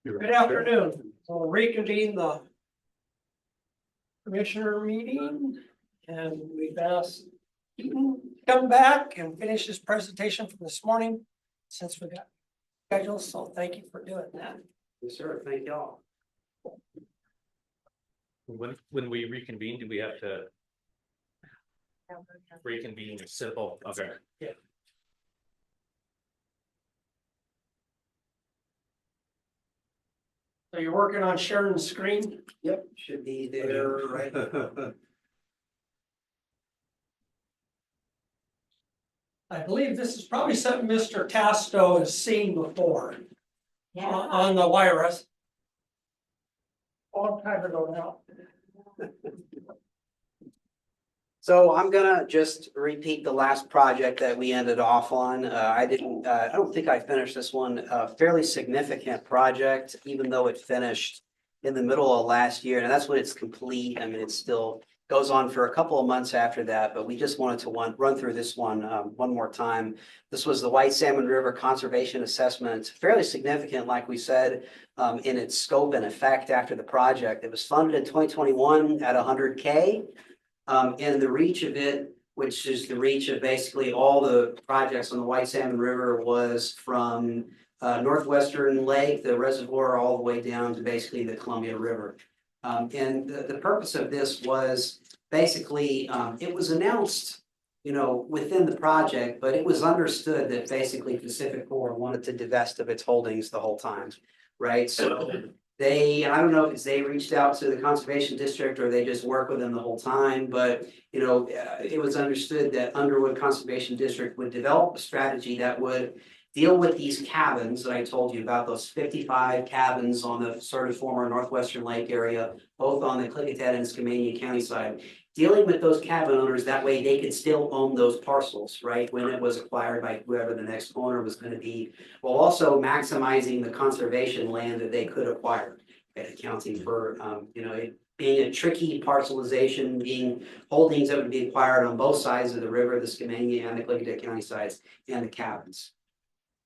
Good afternoon. We'll reconvene the commissioner meeting, and we've asked Eaton to come back and finish his presentation from this morning since we got scheduled. So thank you for doing that. Yes, sir. Thank y'all. When we reconvene, do we have to reconvene? Simple. Okay. Yeah. So you're working on sharing the screen? Yep, should be there right now. I believe this is probably something Mr. Tasto has seen before on the wireless. Long time ago now. So I'm gonna just repeat the last project that we ended off on. I don't think I finished this one. A fairly significant project, even though it finished in the middle of last year, and that's when it's complete. I mean, it still goes on for a couple of months after that, but we just wanted to run through this one more time. This was the White Salmon River Conservation Assessment, fairly significant, like we said, in its scope and effect after the project. It was funded in 2021 at $100K. And the reach of it, which is the reach of basically all the projects on the White Salmon River, was from Northwestern Lake, the reservoir, all the way down to basically the Columbia River. And the purpose of this was basically, it was announced, within the project, but it was understood that basically Pacific Core wanted to divest of its holdings the whole time, right? So and I don't know if they reached out to the conservation district or they just work with them the whole time, but it was understood that Underwood Conservation District would develop a strategy that would deal with these cabins that I told you about, those 55 cabins on the sort of former Northwestern Lake area, both on the Klickitat and Skamania County side, dealing with those cabin owners, that way they could still own those parcels, right, when it was acquired by whoever the next owner was going to be, while also maximizing the conservation land that they could acquire, accounting for, it being a tricky parcelization, being holdings that would be acquired on both sides of the river, the Skamania and the Klickitat County sides, and the cabins.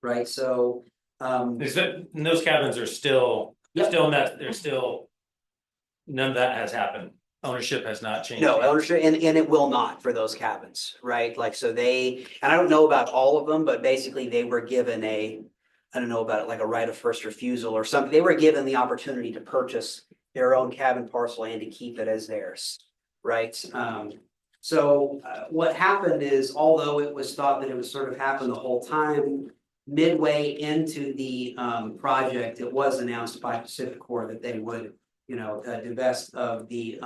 Right, so Is that, and those cabins are still, Yep. they're still, none of that has happened. Ownership has not changed. no ownership, and it will not for those cabins, right? Like, so and I don't know about all of them, but basically they were given I don't know about it, like a right of first refusal or something. They were given the opportunity to purchase their own cabin parcel and to keep it as theirs, right? So what happened is, although it was thought that it would sort of happen the whole time, midway into the project, it was announced by Pacific Core that they would, divest of the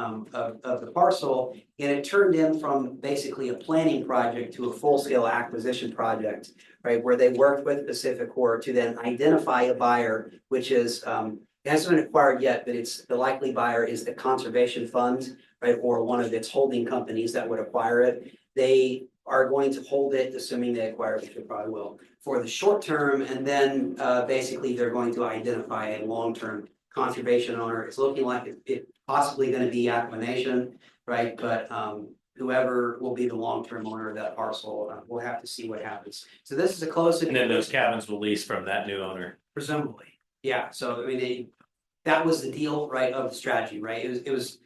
parcel, and it turned in from basically a planning project to a full-scale acquisition project, right? Where they worked with Pacific Core to then identify a buyer, which is it hasn't been acquired yet, but it's the likely buyer is the conservation fund, right, or one of its holding companies that would acquire it. They are going to hold it, assuming they acquire it, which they probably will, for the short term, and then basically they're going to identify a long-term conservation owner. It's looking like it's possibly going to be Aquanation, right? But whoever will be the long-term owner of that parcel, we'll have to see what happens. So this is a close. And then those cabins will lease from that new owner. Presumably, yeah. So I mean, that was the deal, right, of the strategy, right? It was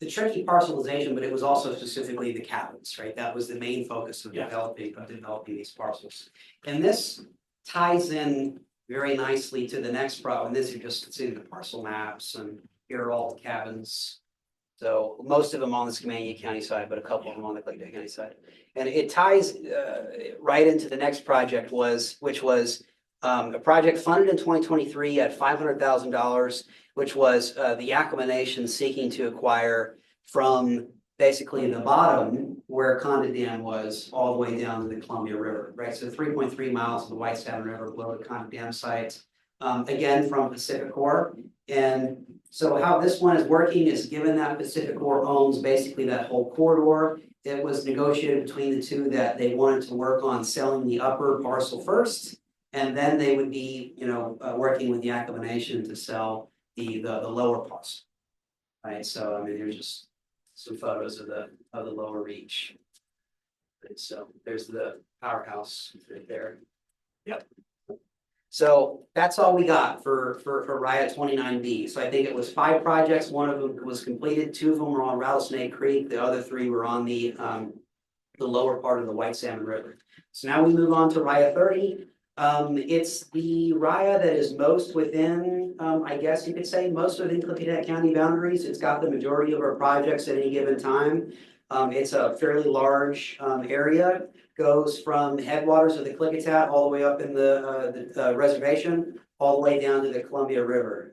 the tricky parcelization, but it was also specifically the cabins, right? That was the main focus of developing these parcels. And this ties in very nicely to the next problem. This, you just see the parcel maps, and here are all the cabins. So most of them on the Skamania County side, but a couple of them on the Klickitat County side. And it ties right into the next project, which was a project funded in 2023 at $500,000, which was the Yakima Nation seeking to acquire from basically the bottom where Conda Dam was all the way down to the Columbia River, right? So 3.3 miles of the White Salmon River below the Conda Dam site, again from Pacific Core. And so how this one is working is, given that Pacific Core owns basically that whole corridor, it was negotiated between the two that they wanted to work on selling the upper parcel first, and then they would be, working with the Yakima Nation to sell the lower parcel. Right, so I mean, there's just some photos of the lower reach. And so there's the powerhouse right there. Yep. So that's all we got for Riot 29B. So I think it was 5 projects. One of them was completed. 2 of them were on Rattlesnake Creek. The other 3 were on the lower part of the White Salmon River. So now we move on to Riot 30. It's the RIA that is most within, I guess you could say, most within Klickitat County boundaries. It's got the majority of our projects at any given time. It's a fairly large area, goes from the headwaters of the Klickitat all the way up in the reservation, all the way down to the Columbia River.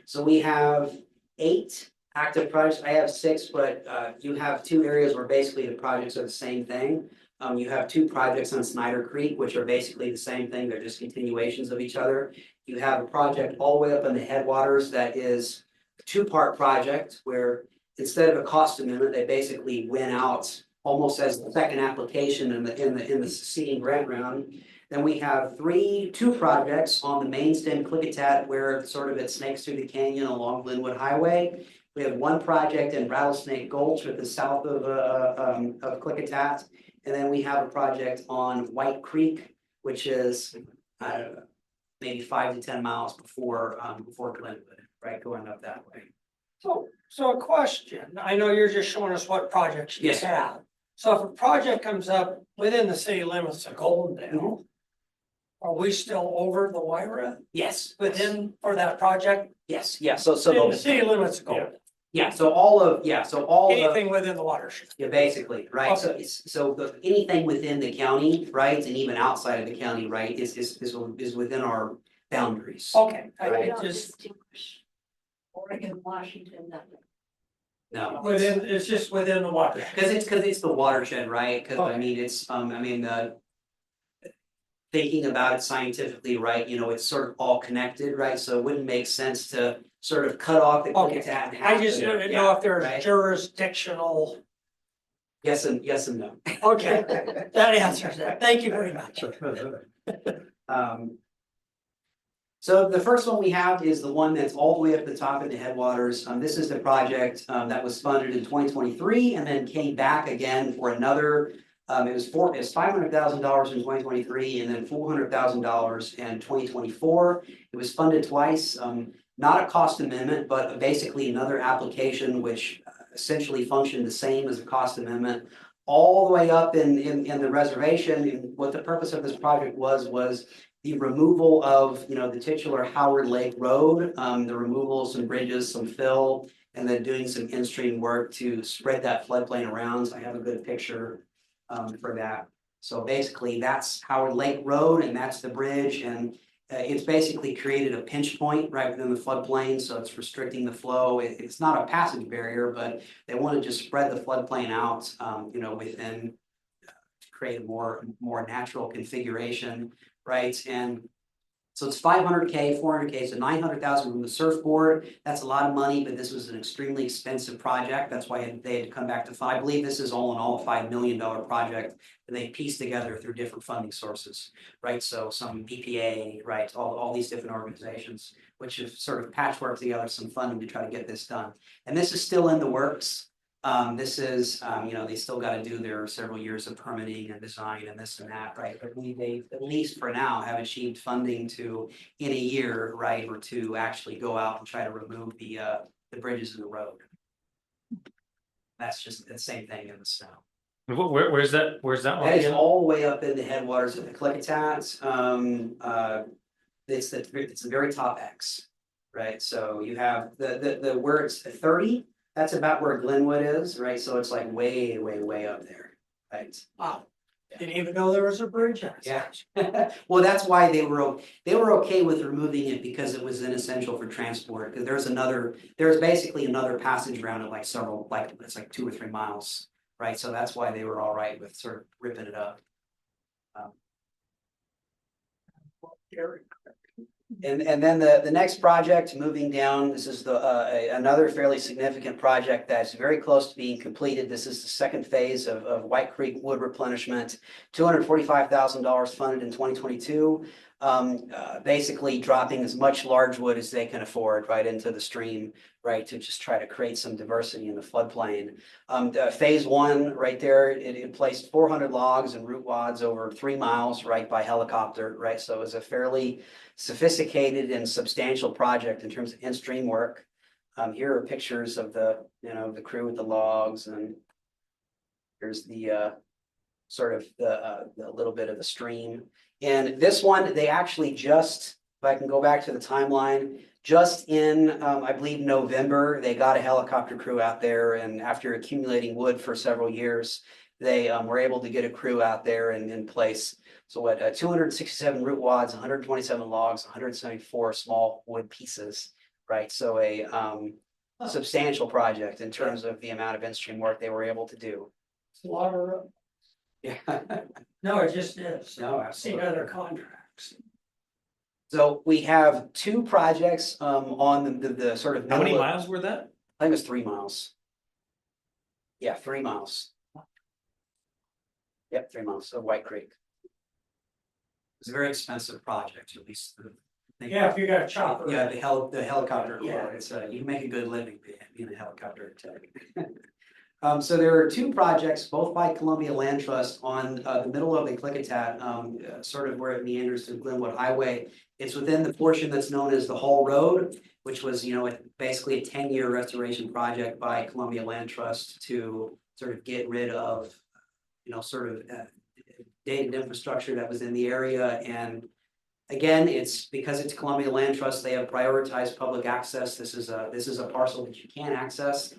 So we have 8 active projects. I have 6, but you have 2 areas where basically the projects are the same thing. You have 2 projects on Snyder Creek, which are basically the same thing. They're just continuations of each other. You have a project all the way up in the headwaters that is a 2-part project where instead of a cost amendment, they basically went out almost as the second application in the succeeding grant round. Then we have 2 projects on the main stem Klickitat where sort of it snakes through the canyon along Glenwood Highway. We have 1 project in Rattlesnake Gulch at the south of Klickitat. And then we have a project on White Creek, which is, I don't know, maybe 5 to 10 miles before Glenwood, right, going up that way. So a question, I know you're just showing us what projects you Yes, sir. have. So if a project comes up within the city limits of Goldendale, are we still over the WIRA Yes. within, for that project? Yes, yeah, so In the city limits of Goldendale, so all of, anything within the watershed? yeah, basically, right, so anything within the county, right, and even outside of the county, right, is within our boundaries. Okay, I Right. just, Oregon, Washington, nothing. No. it's just within the watershed. Cause it's the watershed, right, cause I mean, it's, thinking about it scientifically, right, you know, it's sort of all connected, right, so it wouldn't make sense to sort of cut off the Okay. Klickitat in I half. just didn't Yeah, know if there's right. jurisdictional, Yes and no. okay, that answers that, thank you very much. So the first one we have is the one that's all the way up the top in the headwaters. This is the project that was funded in 2023 and then came back again for another. It was $500,000 in 2023 and then $400,000 in 2024. It was funded twice. Not a cost amendment, but basically another application which essentially functioned the same as a cost amendment, all the way up in the reservation. And what the purpose of this project was the removal of, the titular Howard Lake Road, the removal of some bridges, some fill, and then doing some in-stream work to spread that floodplain around. So I have a good picture for that. So basically that's Howard Lake Road and that's the bridge, and it's basically created a pinch point right within the floodplain, so it's restricting the flow. It's not a passage barrier, but they want to just spread the floodplain out, within to create a more natural configuration, right? And so it's 500K, 400K, so 900,000 from the surfboard. That's a lot of money, but this was an extremely expensive project. That's why they had to come back to 5. I believe this is all in all a $5 million project that they pieced together through different funding sources, right? So some BPA, right? All these different organizations, which have sort of patchworked together some funding to try to get this done. And this is still in the works. This is, they still got to do their several years of permitting and design and this and that, right? But they, at least for now, have achieved funding to, in a year, right, or to actually go out and try to remove the bridges in the road. That's just the same thing in the snow. Where's that one That is again? all the way up in the headwaters of the Klickitat. It's the very top X, right? So you have the where it's 30. That's about where Glenwood is, right? So it's like way, way, way up there, right? Wow, didn't even know there was a bridge. Yeah. Well, that's why they were okay with removing it, because it was inessential for transport. Because there's basically another passage around it, it's like 2 or 3 miles, right? So that's why they were all right with sort of ripping it up. And then the next project, moving down, this is another fairly significant project that's very close to being completed. This is the second phase of White Creek wood replenishment, $245,000 funded in 2022. Basically dropping as much large wood as they can afford right into the stream, right, to just try to create some diversity in the floodplain. Phase one, right there, it placed 400 logs and root wads over 3 miles, right, by helicopter, right? So it was a fairly sophisticated and substantial project in terms of in-stream work. Here are pictures of the, the crew with the logs, and here's the sort of the little bit of the stream. And this one, they actually just, if I can go back to the timeline, just in, I believe, November, they got a helicopter crew out there, and after accumulating wood for several years, they were able to get a crew out there and in place. So what, 267 root wads, 127 logs, 174 small wood pieces, right? So a substantial project in terms of the amount of in-stream work they were able to do. It's a lot of, Yeah. no, it just is. No, Seen absolutely. other contracts. So we have 2 projects on the sort of. How many middle of- miles were that? I think it was 3 miles. Yeah, 3 miles. Yep, 3 miles of White Creek. It's a very expensive project, at least. Yeah, if you got a chopper. Yeah, the helicopter. Yeah. It's you can make a good living being a helicopter tech. So there are 2 projects, both by Columbia Land Trust on the middle of the Klickitat, sort of where it meanders through Glenwood Highway. It's within the portion that's known as the Hall Road, which was, basically a 10-year restoration project by Columbia Land Trust to sort of get rid of, sort of dated infrastructure that was in the area. And again, it's because it's Columbia Land Trust, they have prioritized public access. This is a parcel that you can access.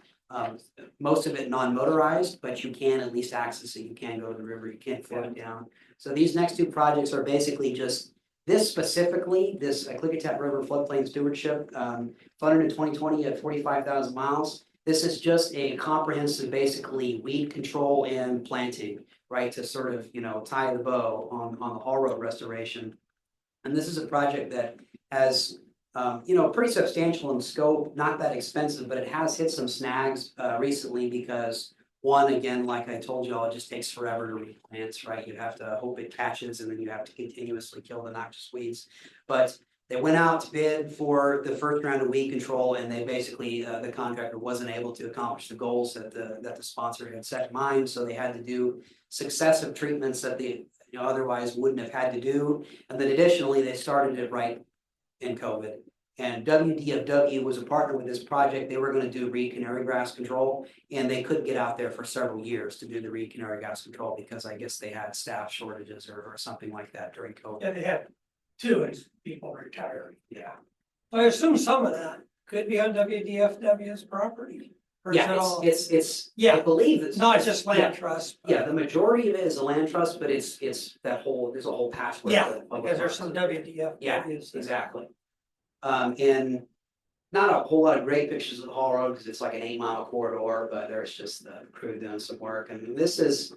Most of it non-motorized, but you can at least access it. You can go to the river, you can't float it down. So these next 2 projects are basically just this specifically, this Klickitat River Floodplain Stewardship, funded in 2020 at 45,000 miles. This is just a comprehensive, basically weed control and planting, right? To sort of, tie the bow on the Hall Road restoration. And this is a project that has pretty substantial in scope, not that expensive, but it has hit some snags recently because one, again, like I told y'all, it just takes forever to replant, right? You have to hope it catches, and then you have to continuously kill the noxious weeds. But they went out to bid for the first round of weed control, and they basically, the contractor wasn't able to accomplish the goals that the sponsor had set in mind. So they had to do successive treatments that they otherwise wouldn't have had to do. And then additionally, they started it right in COVID. And WDFW was a partner with this project. They were going to do reed canary grass control, and they couldn't get out there for several years to do the reed canary grass control because I guess they had staff shortages or something like that during COVID. Yeah, they had 2 as people retired. Yeah. I assume some of that could be on WDFW's property. Or is it Yeah, all- it's, Yeah. I believe it's Not just land yeah. trust. but- Yeah, the majority of it is a land trust, but it's that whole, there's a whole patchwork. Yeah, of public because there's some parks. WDFWs. Yeah, that- exactly. And not a whole lot of great pictures of the Hall Road because it's like an 8-mile corridor, but there's just the crew doing some work. And this is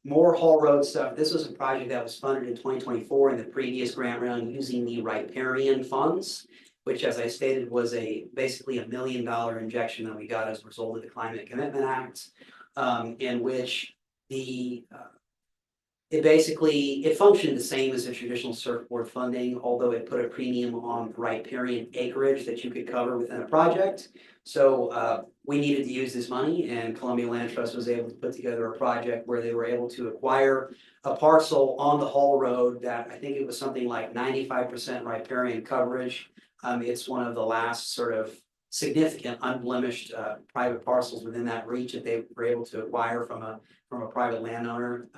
more Hall Road stuff. This was a project that was funded in 2024 in the previous grant round using the riparian funds, which, as I stated, was basically $1 million injection that we got as a result of the Climate Commitment Act, in which it functioned the same as the traditional surfboard funding, although it put a premium on riparian acreage that you could cover within a project. So we needed to use this money, and Columbia Land Trust was able to put together a project where they were able to acquire a parcel on the Hall Road that I think it was something like 95% riparian coverage. It's one of the last sort of significant unblemished private parcels within that reach that they were able to acquire from a private landowner.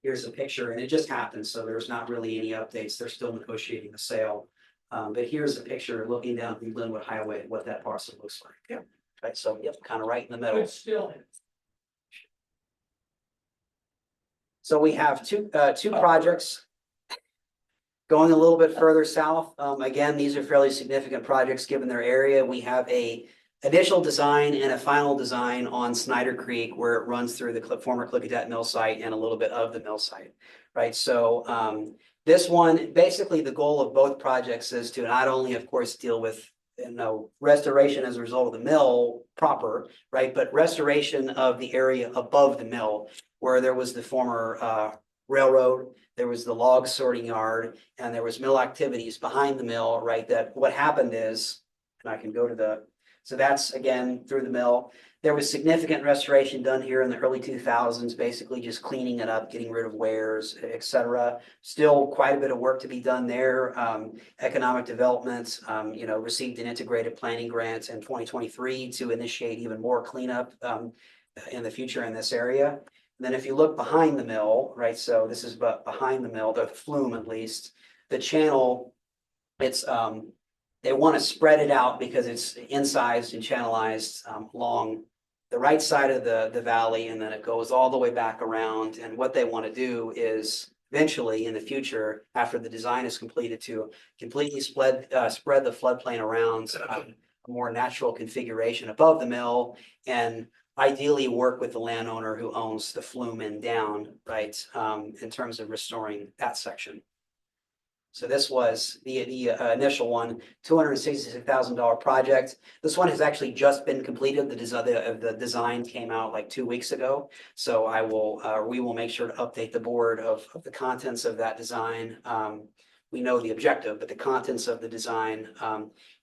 Here's a picture, and it just happened, so there's not really any updates. They're still negotiating the sale. But here's a picture looking down from Glenwood Highway, what that parcel looks like. Yeah. Right, so yep, kind of right in the middle. But still, So we have two projects going a little bit further south. Again, these are fairly significant projects given their area. We have a initial design and a final design on Snyder Creek where it runs through the former Klickitat mill site and a little bit of the mill site, right? So this one, basically the goal of both projects is to not only, of course, deal with restoration as a result of the mill proper, right? But restoration of the area above the mill where there was the former railroad, there was the log sorting yard, and there was mill activities behind the mill, right? That what happened is, And I can go to so that's again through the mill. There was significant restoration done here in the early 2000s, basically just cleaning it up, getting rid of wears, et cetera. Still quite a bit of work to be done there. Economic development, received an integrated planning grant in 2023 to initiate even more cleanup in the future in this area. And then if you look behind the mill, right, so this is behind the mill, the flume at least, the channel, it's they want to spread it out because it's incised and channelized along the right side of the valley, and then it goes all the way back around. And what they want to do is eventually in the future, after the design is completed, to completely spread the floodplain around a more natural configuration above the mill, and ideally work with the landowner who owns the flume and down, right, in terms of restoring that section. So this was the initial one, $266,000 project. This one has actually just been completed. The design came out like 2 weeks ago. So we will make sure to update the board of the contents of that design. We know the objective, but the contents of the design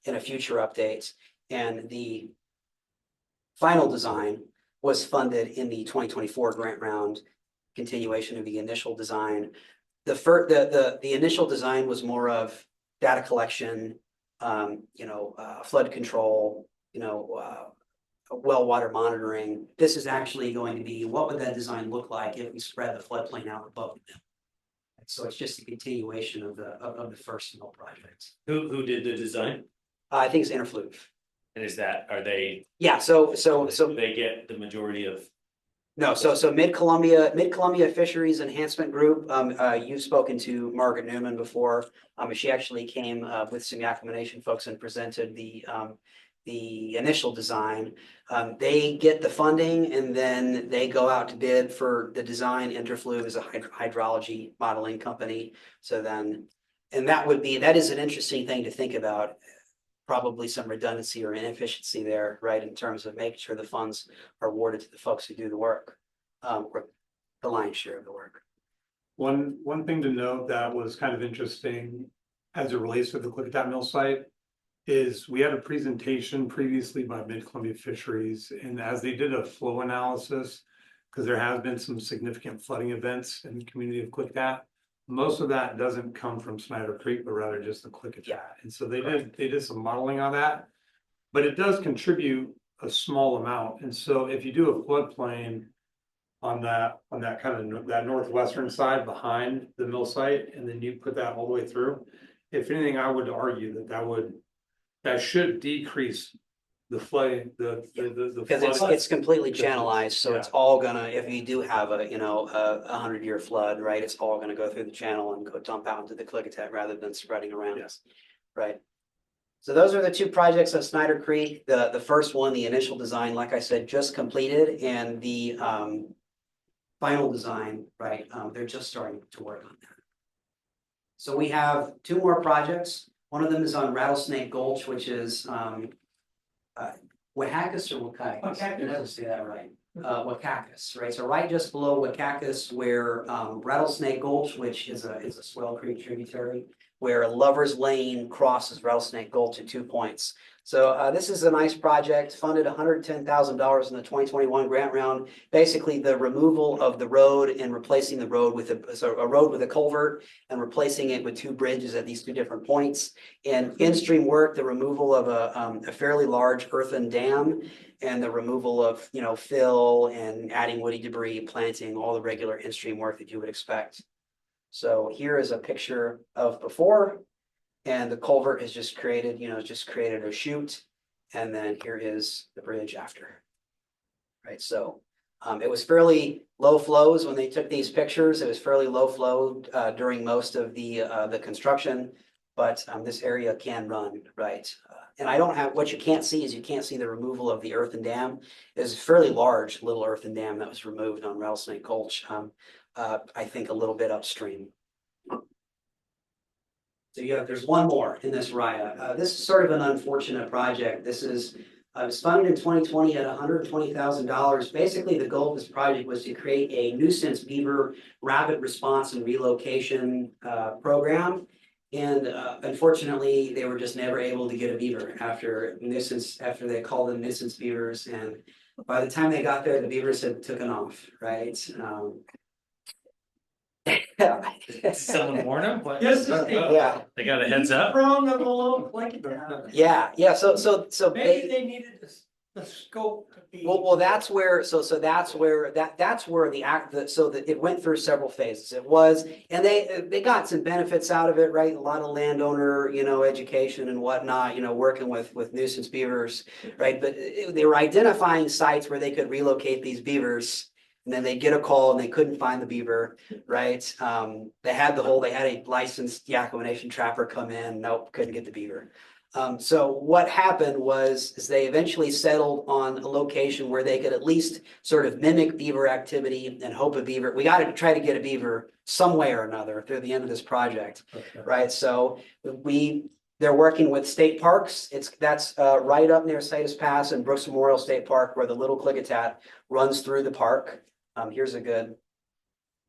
in a future update. And the final design was funded in the 2024 grant round, continuation of the initial design. The initial design was more of data collection, flood control, well water monitoring. This is actually going to be, what would that design look like if we spread the floodplain out above the mill? So it's just a continuation of the first mill project. Who did the design? I think it's Interfluve. And are they, Yeah, so they get the majority of? no, so Mid-Columbia Fisheries Enhancement Group, you've spoken to Margaret Newman before. She actually came with some accommodation folks and presented the initial design. They get the funding and then they go out to bid for the design. Interfluve is a hydrology modeling company. So then, and that is an interesting thing to think about. Probably some redundancy or inefficiency there, right, in terms of making sure the funds are awarded to the folks who do the work, or the lion's share of the work. One thing to note that was kind of interesting as it relates to the Klickitat mill site is we had a presentation previously by Mid-Columbia Fisheries, and as they did a flow analysis, because there has been some significant flooding events in the community of Klickitat. Most of that doesn't come from Snyder Creek, but rather just the Klickitat. Yeah. And so they did some modeling on that, but it does contribute a small amount. And so if you do a floodplain on that kind of that northwestern side behind the mill site, and then you put that all the way through, if anything, I would argue that should decrease the flooding, because it's completely channelized, so it's all gonna, if you do have a 100-year flood, right, it's all gonna go through the channel and go dump out into the Klickitat rather than spreading around. Yes. Right. So those are the two projects of Snyder Creek. The first one, the initial design, like I said, just completed, and the final design, right, they're just starting to work on that. So we have two more projects. One of them is on Rattlesnake Gulch, which is Wahackus or Wakakis? I never say that right. Wakakis, right? So right just below Wakakis, where Rattlesnake Gulch, which is a Swell Creek tributary, where Lover's Lane crosses Rattlesnake Gulch at 2 points. So this is a nice project, funded $110,000 in the 2021 grant round. Basically, the removal of the road and replacing the road with a road with a culvert and replacing it with two bridges at these two different points. And in-stream work, the removal of a fairly large earthen dam, and the removal of fill and adding woody debris, planting, all the regular in-stream work that you would expect. So here is a picture of before. And the culvert is just created, created a chute. And then here is the bridge after. Right, so it was fairly low flows when they took these pictures. It was fairly low flow during most of the construction, but this area can run, right? And I don't have, what you can't see is you can't see the removal of the earthen dam. It's a fairly large little earthen dam that was removed on Rattlesnake Gulch, I think a little bit upstream. So there's one more in this RIA. This is sort of an unfortunate project. This is, it was funded in 2020 at $120,000. Basically, the goal of this project was to create a nuisance beaver rabbit response and relocation program. And unfortunately, they were just never able to get a beaver after they called them nuisance beavers. And by the time they got there, the beavers had taken off, right? Did someone warn them? What? Yes, they- Yeah, They got a heads up? Wrong on the low Klickitat. yeah, so Maybe they needed the scope to be. well, that's where, so that's where, that's where so that it went through several phases. It was, and they got some benefits out of it, right? A lot of landowner, education and whatnot, working with nuisance beavers, right? But they were identifying sites where they could relocate these beavers. And then they get a call and they couldn't find the beaver, right? They had a licensed Yakama Nation trapper come in, nope, couldn't get the beaver. So what happened is they eventually settled on a location where they could at least sort of mimic beaver activity and hope a beaver. We got to try to get a beaver some way or another through the end of this project, right? So they're working with state parks. That's right up near Citus Pass and Brooks Memorial State Park, where the Little Klickitat runs through the park. Here's a good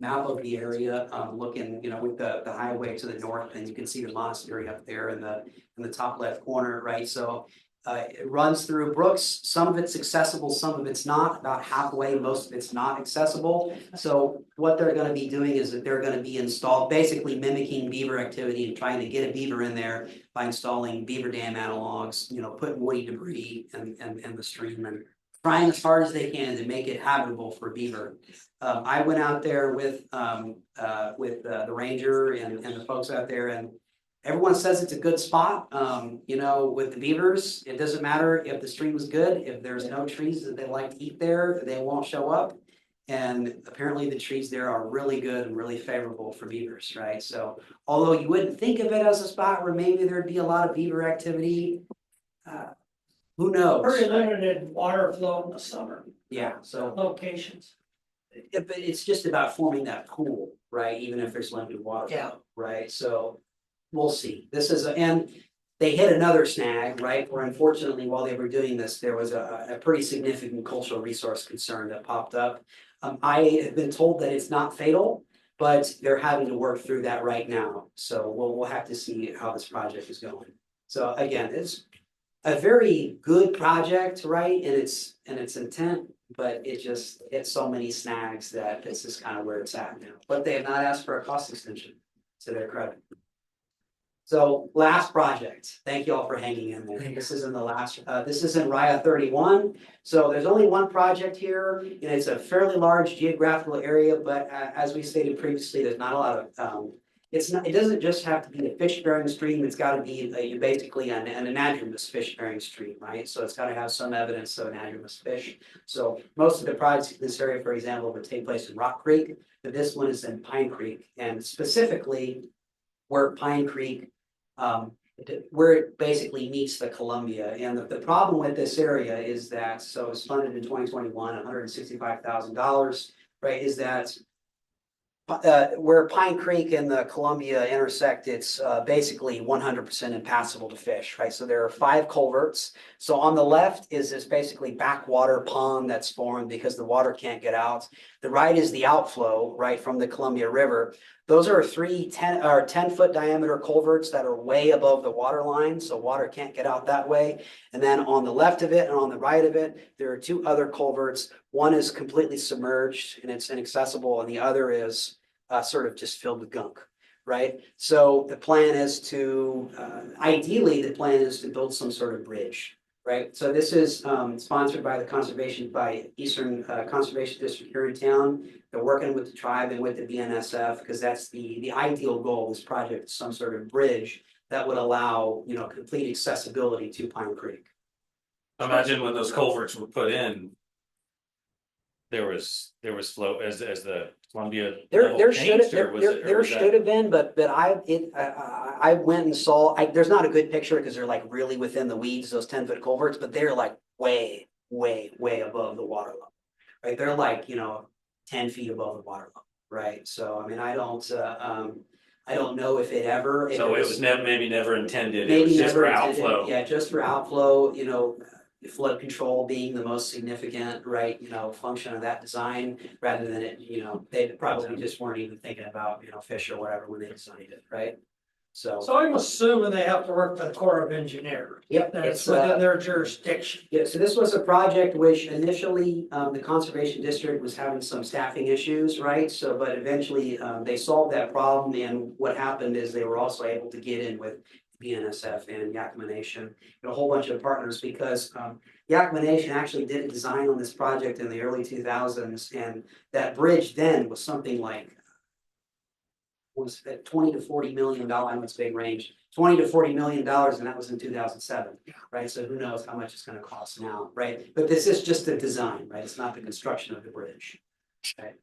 map of the area, looking, with the highway to the north, and you can see the monastery up there in the top left corner, right? So it runs through Brooks. Some of it's accessible, some of it's not. About halfway, most of it's not accessible. So what they're going to be doing is that they're going to be basically mimicking beaver activity and trying to get a beaver in there by installing beaver dam analogs, putting woody debris in the stream and trying as hard as they can to make it habitable for beaver. I went out there with the ranger and the folks out there, and everyone says it's a good spot. With the beavers, it doesn't matter if the stream is good. If there's no trees that they like to eat there, they won't show up. And apparently the trees there are really good and really favorable for beavers, right? So although you wouldn't think of it as a spot where maybe there'd be a lot of beaver activity, who knows? Very limited water flow in the summer Yeah, so. locations. But it's just about forming that pool, right? Even if there's limited water. Yeah. flow, right? So we'll see. And they hit another snag, right? Where unfortunately, while they were doing this, there was a pretty significant cultural resource concern that popped up. I have been told that it's not fatal, but they're having to work through that right now. So we'll have to see how this project is going. So again, it's a very good project, right? In its intent, but it just hit so many snags that this is kind of where it's at now. But they have not asked for a cost extension, to their credit. So last project, thank you all for hanging in there. This is in this is in Raya 31. So there's only one project here, and it's a fairly large geographical area, but as we stated previously, there's not a lot of, it doesn't just have to be a fish-bearing stream, it's gotta be basically an anadromous fish-bearing stream, right? So it's gotta have some evidence of anadromous fish. So most of the projects in this area, for example, would take place in Rock Creek, but this one is in Pine Creek, and specifically where Pine Creek, where it basically meets the Columbia. And the problem with this area is that, so it's funded in 2021, $165,000, right, is that where Pine Creek and the Columbia intersect, it's basically 100% impassable to fish, right? So there are 5 culverts. So on the left is this basically backwater pond that's formed because the water can't get out. The right is the outflow, right, from the Columbia River. Those are 10-foot diameter culverts that are way above the water line, so water can't get out that way. And then on the left of it and on the right of it, there are 2 other culverts. One is completely submerged and it's inaccessible, and the other is sort of just filled with gunk, right? So the plan is to, ideally, the plan is to build some sort of bridge, right? So this is sponsored by Eastern Conservation District here in town. They're working with the tribe and with the BNSF because that's the ideal goal of this project, some sort of bridge that would allow, complete accessibility to Pine Creek. Imagine when those culverts were put in, there was flow as the Columbia. There should have been, but I went and saw, there's not a good picture because they're like really within the weeds, those 10-foot culverts, but they're like way above the water level, right? They're like, 10 feet above the water level, right? So, I mean, I don't know if it ever. So it was maybe never intended, it Maybe was just never for intended, outflow. yeah, just for outflow, flood control being the most significant, right, function of that design, rather than it, they probably just weren't even thinking about, fish or whatever when they designed it, right? So, So I'm assuming they have to work for the Corps of Engineers. yep, That's it's, within their jurisdiction. yeah, so this was a project which initially, the Conservation District was having some staffing issues, right? So, but eventually, they solved that problem, and what happened is they were also able to get in with BNSF and Yakima Nation, and a whole bunch of partners, because, Yakima Nation actually did a design on this project in the early 2000s, and that bridge then was something like was at $20 to $40 million, I know it's big range, $20 to $40 million, and that was in 2007, right? So who knows how much it's gonna cost now, right? But this is just the design, right? It's not the construction of the bridge. Right?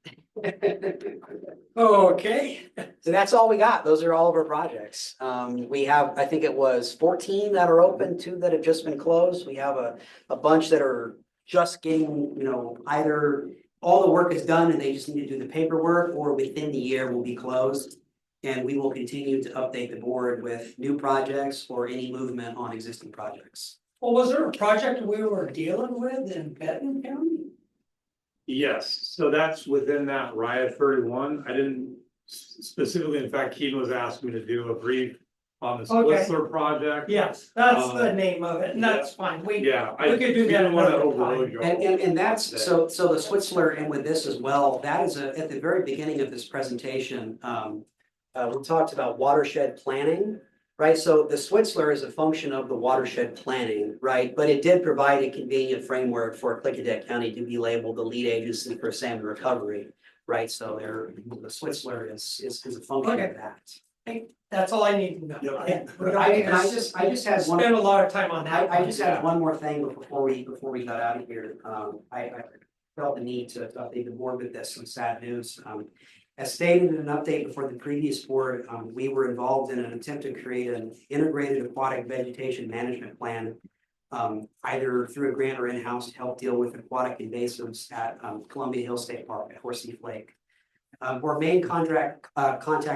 Okay, So that's all we got. Those are all of our projects. We have, I think it was 14 that are open, 2 that have just been closed. We have a bunch that are just getting, either all the work is done and they just need to do the paperwork, or within the year will be closed. And we will continue to update the board with new projects or any movement on existing projects. well, was there a project we were dealing with in Benton County? Yes, so that's within that Riot 31. I didn't specifically, in fact, Keaton was asking me to do a brief on the Okay. Whistler project. Yes, that's the name of it, and that's fine, Yeah, we could do we that didn't want to another overload time. you. And that's, so the Switzerland, and with this as well, that is at the very beginning of this presentation, we talked about watershed planning, right? So the Switzerland is a function of the watershed planning, right? But it did provide a convenient framework for Klickitat County to be labeled the lead agency for salmon recovery, right? So the Switzerland is a function Okay. of that. Hey, that's all I need to know. Yeah. We don't need to I just had one. spend a lot of time on that. I just had one more thing before we got out of here. I felt the need to update the board with this, some sad news. As stated in an update before the previous board, we were involved in an attempt to create an integrated aquatic vegetation management plan, either through a grant or in-house to help deal with aquatic invasives at Columbia Hill State Park at Horseheath Lake. Our main contact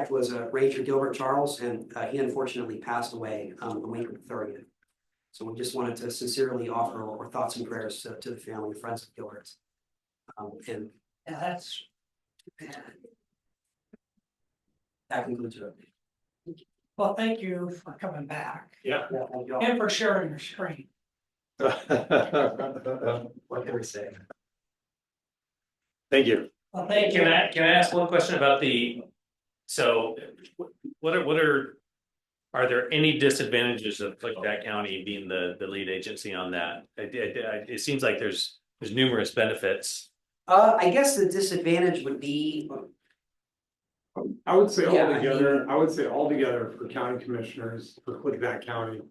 was Ranger Gilbert Charles, and he unfortunately passed away the week of the 30th. So we just wanted to sincerely offer our thoughts and prayers to the family and friends of Gilbert. And Yeah, that's too bad. that concludes your update. Well, thank you for coming back Yeah. Yeah, thank you all. and for sharing your screen. What can we say? Thank you. Well, thank you. Can I ask one question about so are there any disadvantages of Klickitat County being the lead agency on that? It seems like there's numerous benefits. I guess the disadvantage would be, I would say Yeah, altogether for county commissioners for Klickitat County.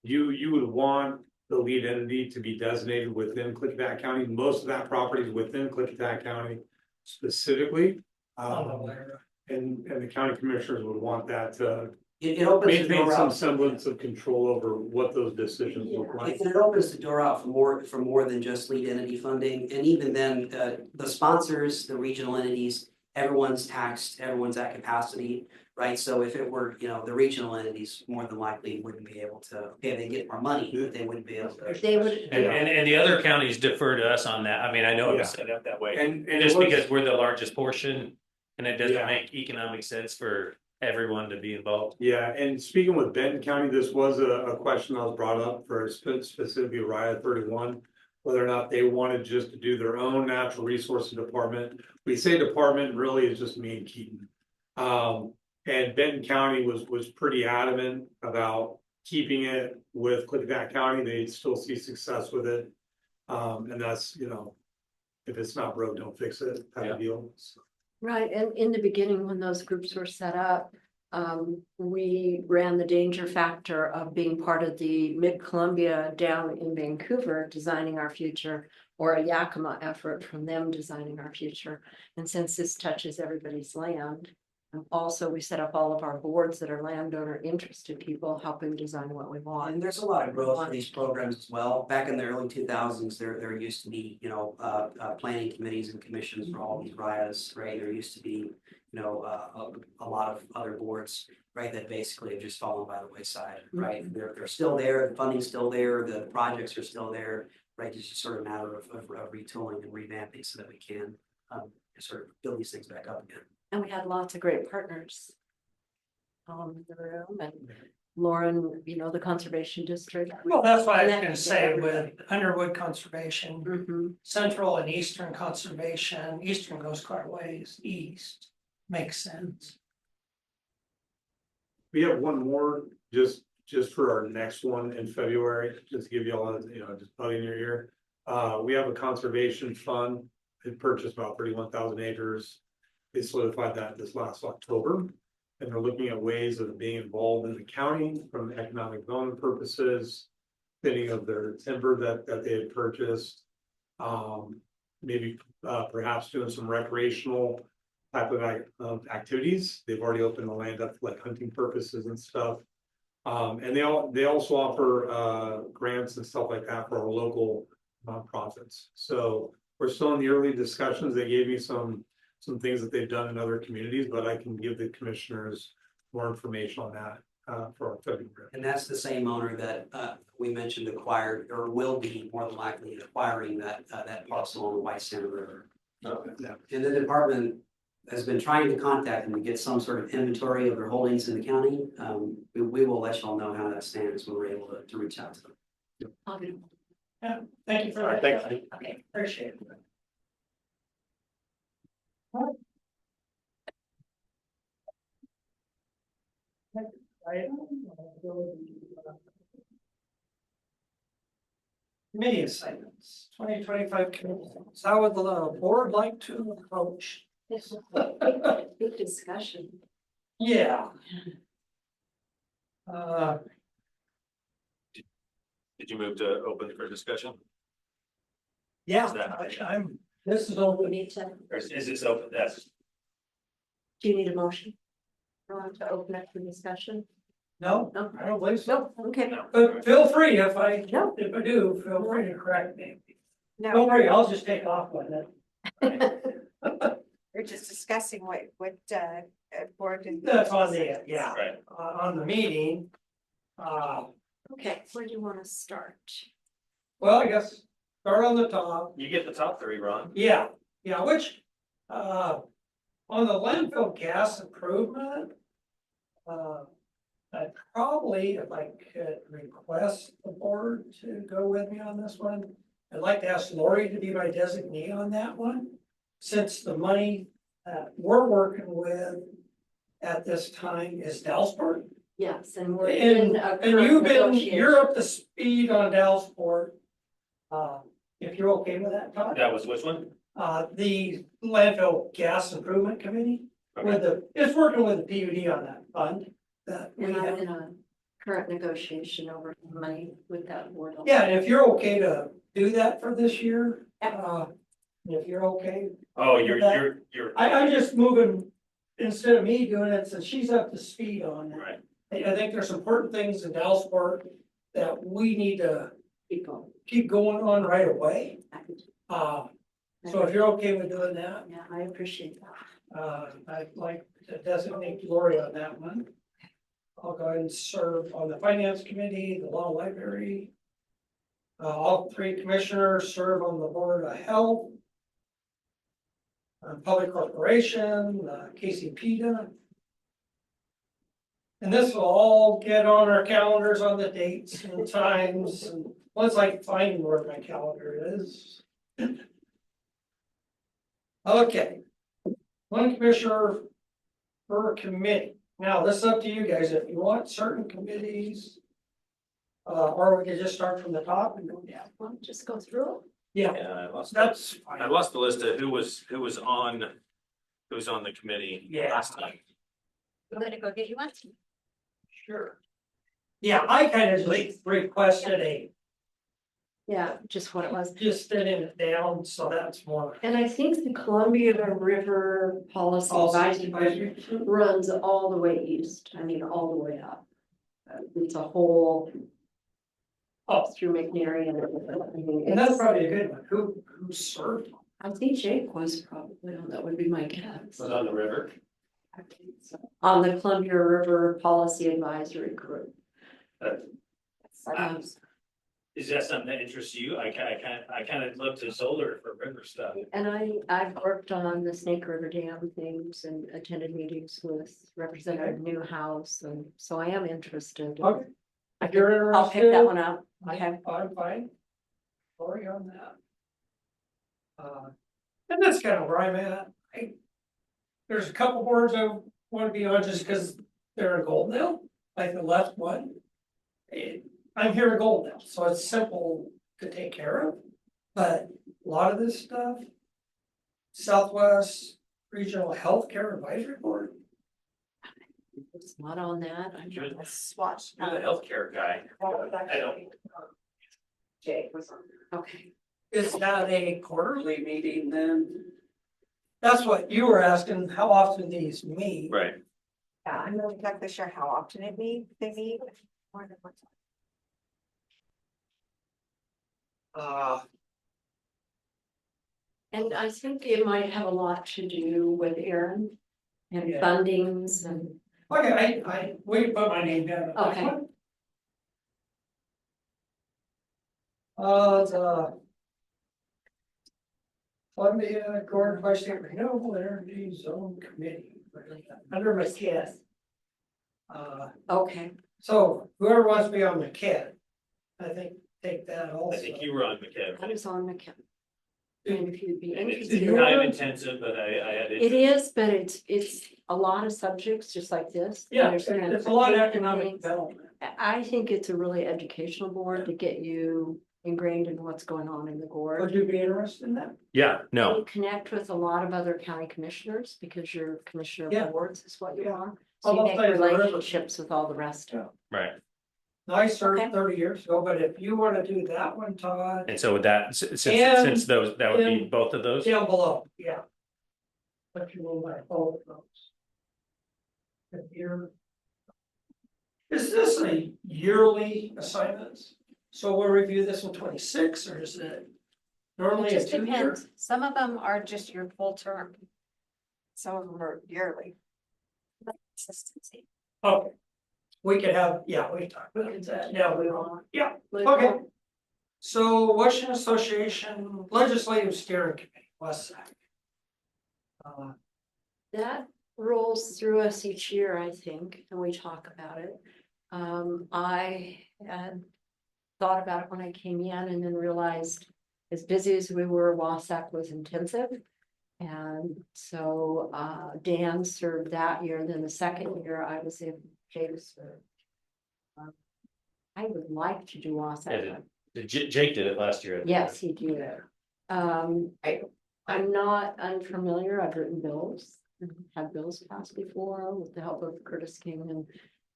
You would want the lead entity to be designated within Klickitat County. Most of that property is within Klickitat County specifically. And the county commissioners would want that to it opens the maintain door some out. semblance of control over what those decisions look like. And it opens the door out for more than just lead entity funding, and even then, the sponsors, the regional entities, everyone's taxed, everyone's at capacity, right? So if it were, the regional entities more than likely wouldn't be able to, they get more money, but they wouldn't be able to. They would. And the other counties defer to us on that. I mean, I know it was set up that way. And Just it was- because we're the largest portion and it doesn't Yeah. make economic sense for everyone to be involved. Yeah, and speaking with Benton County, this was a question that was brought up for specifically Riot 31. Whether or not they wanted just to do their own natural resources department. We say department, really is just me and Keaton. And Benton County was pretty adamant about keeping it with Klickitat County. They still see success with it. And that's, if it's not broke, don't fix it type of deal. So. Right, and in the beginning, when those groups were set up, we ran the danger factor of being part of the Mid-Columbia down in Vancouver, designing our future, or a Yakima effort from them designing our future. And since this touches everybody's land, also we set up all of our boards that are landowner interested people helping design what we want. And there's a lot of growth for these programs as well. Back in the early 2000s, there used to be, planning committees and commissions for all these RIAs, right? There used to be, a lot of other boards, right, that basically have just fallen by the wayside, right? They're still there, the funding's still there, the projects are still there, right? It's just sort of a matter of retooling and revamping so that we can sort of build these things back up again. And we had lots of great partners. in the room, and Lauren, you know, the Conservation District. Well, that's why I was Connect gonna say everybody. with Underwood Conservation, Mhm. Central and Eastern Conservation, Eastern goes quite a ways east, makes sense. We have one more, just for our next one in February, just to give you all, just bug in your ear. We have a conservation fund, they purchased about 31,000 acres. They solidified that this last October. And they're looking at ways of being involved in the county from economic development purposes. Thinning of their timber that they had purchased. Maybe perhaps doing some recreational type of activities. They've already opened the land up for like hunting purposes and stuff. And they also offer grants and stuff like that for our local nonprofits. So we're still in the early discussions. They gave me some things that they've done in other communities, but I can give the commissioners more information on that for our February. And that's the same owner that we mentioned acquired or will be more than likely acquiring that parcel on the White Sand River. Yeah. And the department has been trying to contact them to get some sort of inventory of their holdings in the county. We will let y'all know how that stands when we're able to reach out to them. I'll get them. Thank you for All right, that. thanks. Okay, appreciate it. Committee assignments, 2025 committee assignments. How would the board like to approach? Good discussion. Yeah. Did you move to open for discussion? Yeah, Is that- I'm, this is We open. need to, Or is this open? That's, do you need a motion? To open up for discussion? No, No. I don't believe so. No, okay. But feel free if I No. do, feel free to correct me. No, Don't worry, I'll just take off with it. we're just discussing what board. and- That's on the, yeah, right. on the meeting. Okay, where do you want to start? Well, I guess start on the top. You get the top three, Ron. Yeah, which, on the landfill gas improvement. I'd probably, if I could request the board to go with me on this one, I'd like to ask Lori to be my designee on that one. Since the money that we're working with at this time is Dalsport. Yes, and we're in a And you've current been, negotiation. you're up to speed on Dalsport. If you're okay with that, Todd? That was which one? The landfill gas improvement committee, it's working with the PUD on that fund that we And I'm have. in a current negotiation over money with that board. Yeah, and if you're okay to do that for this year, if you're okay, Oh, That- you're. I'm just moving, instead of me doing it, since she's up to speed on it. Right. I think there's important things in Dalsport that we need to Keep going. keep going on right away. I could- So if you're okay with doing that, Yeah, I appreciate that. I'd like to designate Lori on that one. I'll go ahead and serve on the finance committee, the law library. All three commissioners serve on the board of health. Public corporation, KCPDA. And this will all get on our calendars on the dates and times, and once I find where my calendar is. Okay. One commissioner per committee. Now, this is up to you guys, if you want certain committees. Or we can just start from the top and go down. Well, just go through it. Yeah, Yeah, I lost. that's I fine. lost the list of who was on the committee Yeah. last time. I'm gonna go get you one. Sure. Yeah, I kind of just requested Yeah, just what it was. just thinning it down, so that's more. And I think the Columbia River Policy Policy Advisory advisory. runs all the way east, I mean, all the way up. It's a whole Oh, through McNary and everything. I mean, and that's it's- probably a good one. Who served? I think Jake was probably, that would be my guess. Was on the river. On the Columbia River Policy Advisory Group. Uh, Um, Is that something that interests you? I kind of look to solar for river stuff. And I've worked on the Snake River Dam things and attended meetings with Representative Newhouse, and so I am interested. Okay. I If you're I'll pick that interested, one up. Okay. I'm fine. Sorry on that. And that's kind of where I'm at. There's a couple boards I want to be on just because they're a gold mill, like the left one. I'm here at Gold Mill, so it's simple to take care of, but a lot of this stuff. Southwest Regional Healthcare Advisory Board. It's not on that. I'm You're not. Swatch. You're the healthcare guy. I don't. Jay was on. Okay. Is that a quarterly meeting then? That's what you were asking, how often these meet. Right. Yeah, I'm not exactly sure how often they meet. More than once. And I think it might have a lot to do with Aaron and Yeah. fundings and, Okay, we put my name down. on that Okay. one. The Columbia Gordon Bi-State Renewable Energy Zone Committee, under McKidd. okay. So whoever wants to be on McKidd, I think, take that also. I think you were on McKev. I was on McKim. And if you'd be And it's interested. time intensive, but I had. It is, but it's a lot of subjects, just like this. Yeah, There's it's a lot of transportation economic things. development. I think it's a really educational board to get you ingrained in what's going on in the Would board. you be interested in that? Yeah, no, You connect with a lot of other county commissioners because you're commissioner Yeah. of boards is what you Yeah. are. How So you about make like the river? relationships with all the rest. Yeah. right. I served Okay. 30 years ago, but if you want to do that one, Todd, And so with that, since And- those, that would be and- both of those? down below, yeah. But you will like both of those. If you're. Is this a yearly assignment? So we'll review this in 26, or is it It normally a just 2 year? depends. Some of them are just your full term. Some of them are yearly. Consistency. Okay. We could have, yeah, we talked about that, yeah, we will, yeah, okay. So Washington Association Legislative Steering Committee, WASAC. That rolls through us each year, I think, and we talk about it. I had thought about it when I came in and then realized as busy as we were, WASAC was intensive. And so Dan served that year, then the second year I was in James. I would like to do WASAC. Jake did it last year. Yes, he did. I'm not unfamiliar. I've written bills, had bills passed before with the help of Curtis King and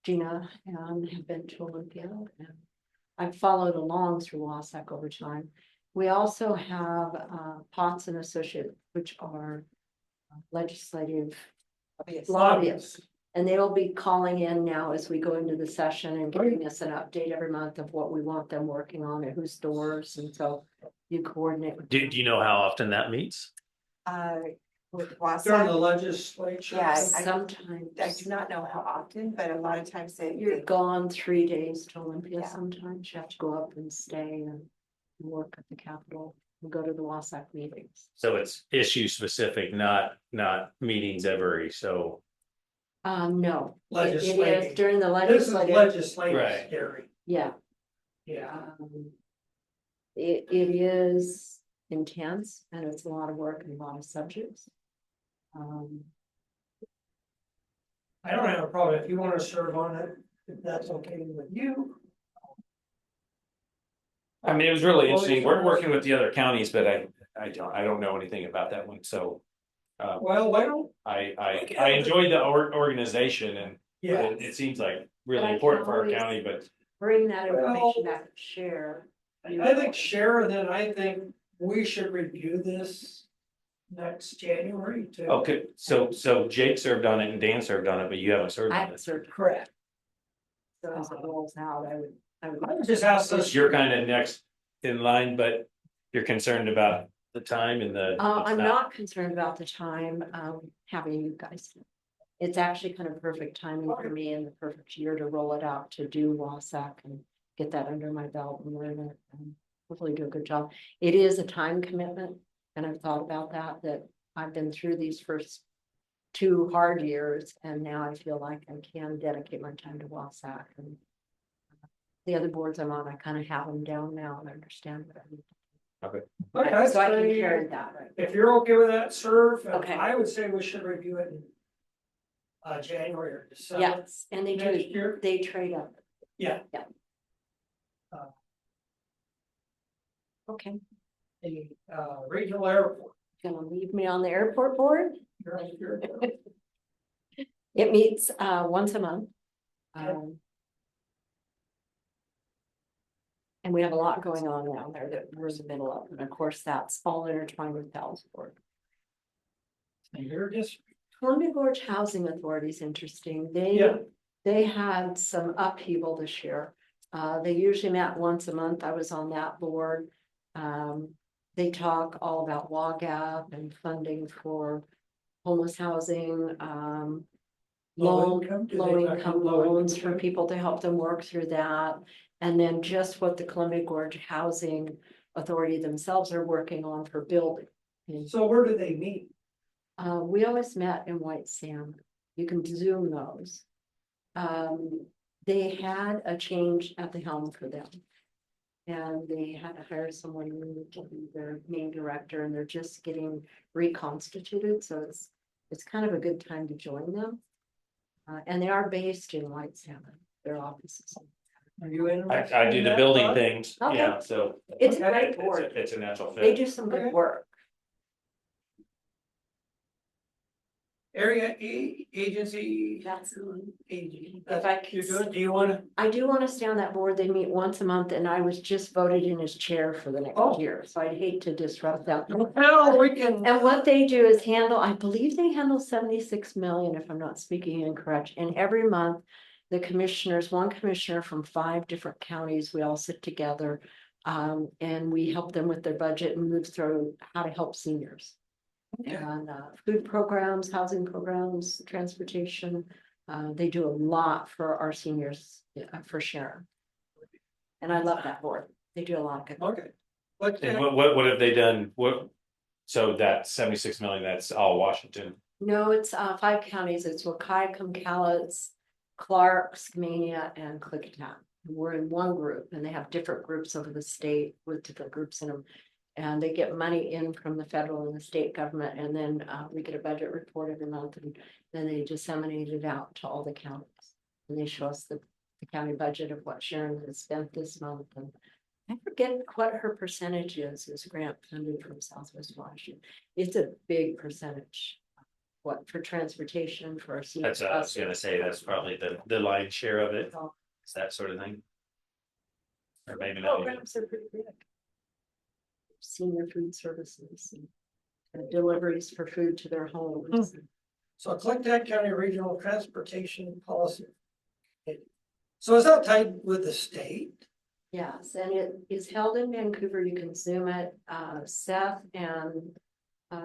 Gina, and have been to Olympia. And I've followed along through WASAC over time. We also have Potts and Associates, which are legislative lobbyists. And they'll be calling in now as we go into the session and giving us an update every month of what we want them working on and whose doors, and so you coordinate. with Do them. you know how often that meets? With During the WASA, legislature. Yeah, Sometimes I do not know how often, but a lot of times you're gone 3 days to Olympia. Yeah. Sometimes you have to go up and stay and work at the Capitol and go to the WASAC meetings. So it's issue specific, not meetings every, so. No, it Legislative. is during the This is legislative, legislative Right. steering, yeah. yeah. It is intense and it's a lot of work and a lot of subjects. I don't have a problem if you want to serve on it, if that's okay with you. I mean, it was really interesting. We're working with the other counties, but I don't know anything about that one, so. Well, why don't, I enjoyed the organization and yeah, it seems like But really I important can for our always- county, but. Bring that Well, information back and share. I think share, and then I think we should review this next January too. Okay, so Jake served on it and Dan served on it, but you haven't served I on haven't it. served, Correct. so as it rolls out, I would. I would just ask this. You're kind of next in line, but you're concerned about the time and the. I'm not concerned about the time, having you guys. It's actually kind of perfect timing for me and the perfect year to roll it out to do WASAC and get that under my belt and learn it and hopefully do a good job. It is a time commitment, and I've thought about that I've been through these first 2 hard years, and now I feel like I can dedicate my time to WASAC. And the other boards I'm on, I kind of have them down now and understand what I need. Okay, I'd So I can say, carry that. if you're okay with that, serve, Okay. I would say we should review it in January or December. Yes, and they Next do, year? they trade up. Yeah. Yeah. Uh, Okay, The regional airport. gonna leave me on the airport board? You're- It meets once a month. Okay. And We have a lot going on down there that we're in the middle of, and of course, that's all intertwined with Dallas Board. You're just, Columbia Gorge Housing Authority is interesting. Yeah. They had some upheaval this year. They usually met once a month. I was on that board. They talk all about WAGAP and funding for homeless housing, Low income? Do they low talk income about low loans income for too? people to help them work through that. And then just what the Columbia Gorge Housing Authority themselves are working on for building. So where do they meet? We always met in White Sand. You can Zoom those. They had a change at the helm for them. And they had to hire someone new to be their main director, and they're just getting reconstituted, so it's kind of a good time to join them. And they are based in White Sand, their offices. Are you interested? I do in the that, building Bob? things, Okay. yeah, so. It's a Okay. great board. It's a natural They fit. do some Okay. good work. Area agency. That's, Agent. If I could You're doing, do you wanna? I do want to stay on that board. They meet once a month, and I was just voted in as chair for the next Oh. year, so I'd hate to disrupt that. Well, we can. And what they do is handle, I believe they handle 76 million, if I'm not speaking incorrect, and every month. The commissioners, one commissioner from 5 different counties, we all sit together. And we help them with their budget and move through how to help seniors. Okay. And food programs, housing programs, transportation. They do a lot for our seniors, for Sharon. And I love that board. They do a lot of good work. Okay. What, And what have they done? What, so that 76 million, that's all Washington. No, it's 5 counties. It's Wakai, Cowlitz, Clark, Skamania, and Klickitat. We're in one group, and they have different groups over the state with different groups in them. And they get money in from the federal and the state government, and then we get a budget report every month, and then they disseminate it out to all the counties. And they show us the county budget of what Sharon has spent this month, and I forget what her percentage is grant funded from Southwest Washington. It's a big percentage. What, for transportation, for our senior That's, I was gonna say, that's probably the lion's share of it, Oh. it's that sort of thing. Or maybe not. even. Programs are pretty big. Senior food services and deliveries for food to their homes. so Klickitat County Regional Transportation Policy. So is that tied with the state? Yes, and it is held in Vancouver. You can Zoom it. Seth and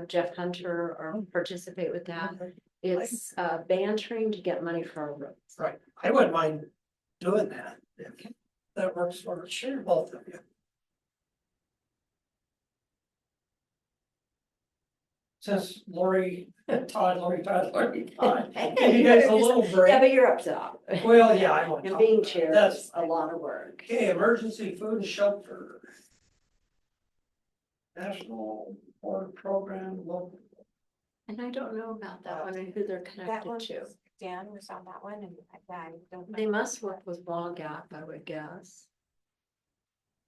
Jeff Hunter are participate with that. It's bantering to get money for our roads. Right, I wouldn't mind doing that, if that works for both of you. Since Lori, Todd, Lori, Todd, give you guys a little Yeah, break. but you're up to that. Well, yeah, I want. And being chair That's is a lot of work. okay, emergency food and shelter. National Board Program, local. And I don't know about that one and who they're That connected one, to. Dan was on that one, and I don't. know. They must work with WAGAP, I would guess.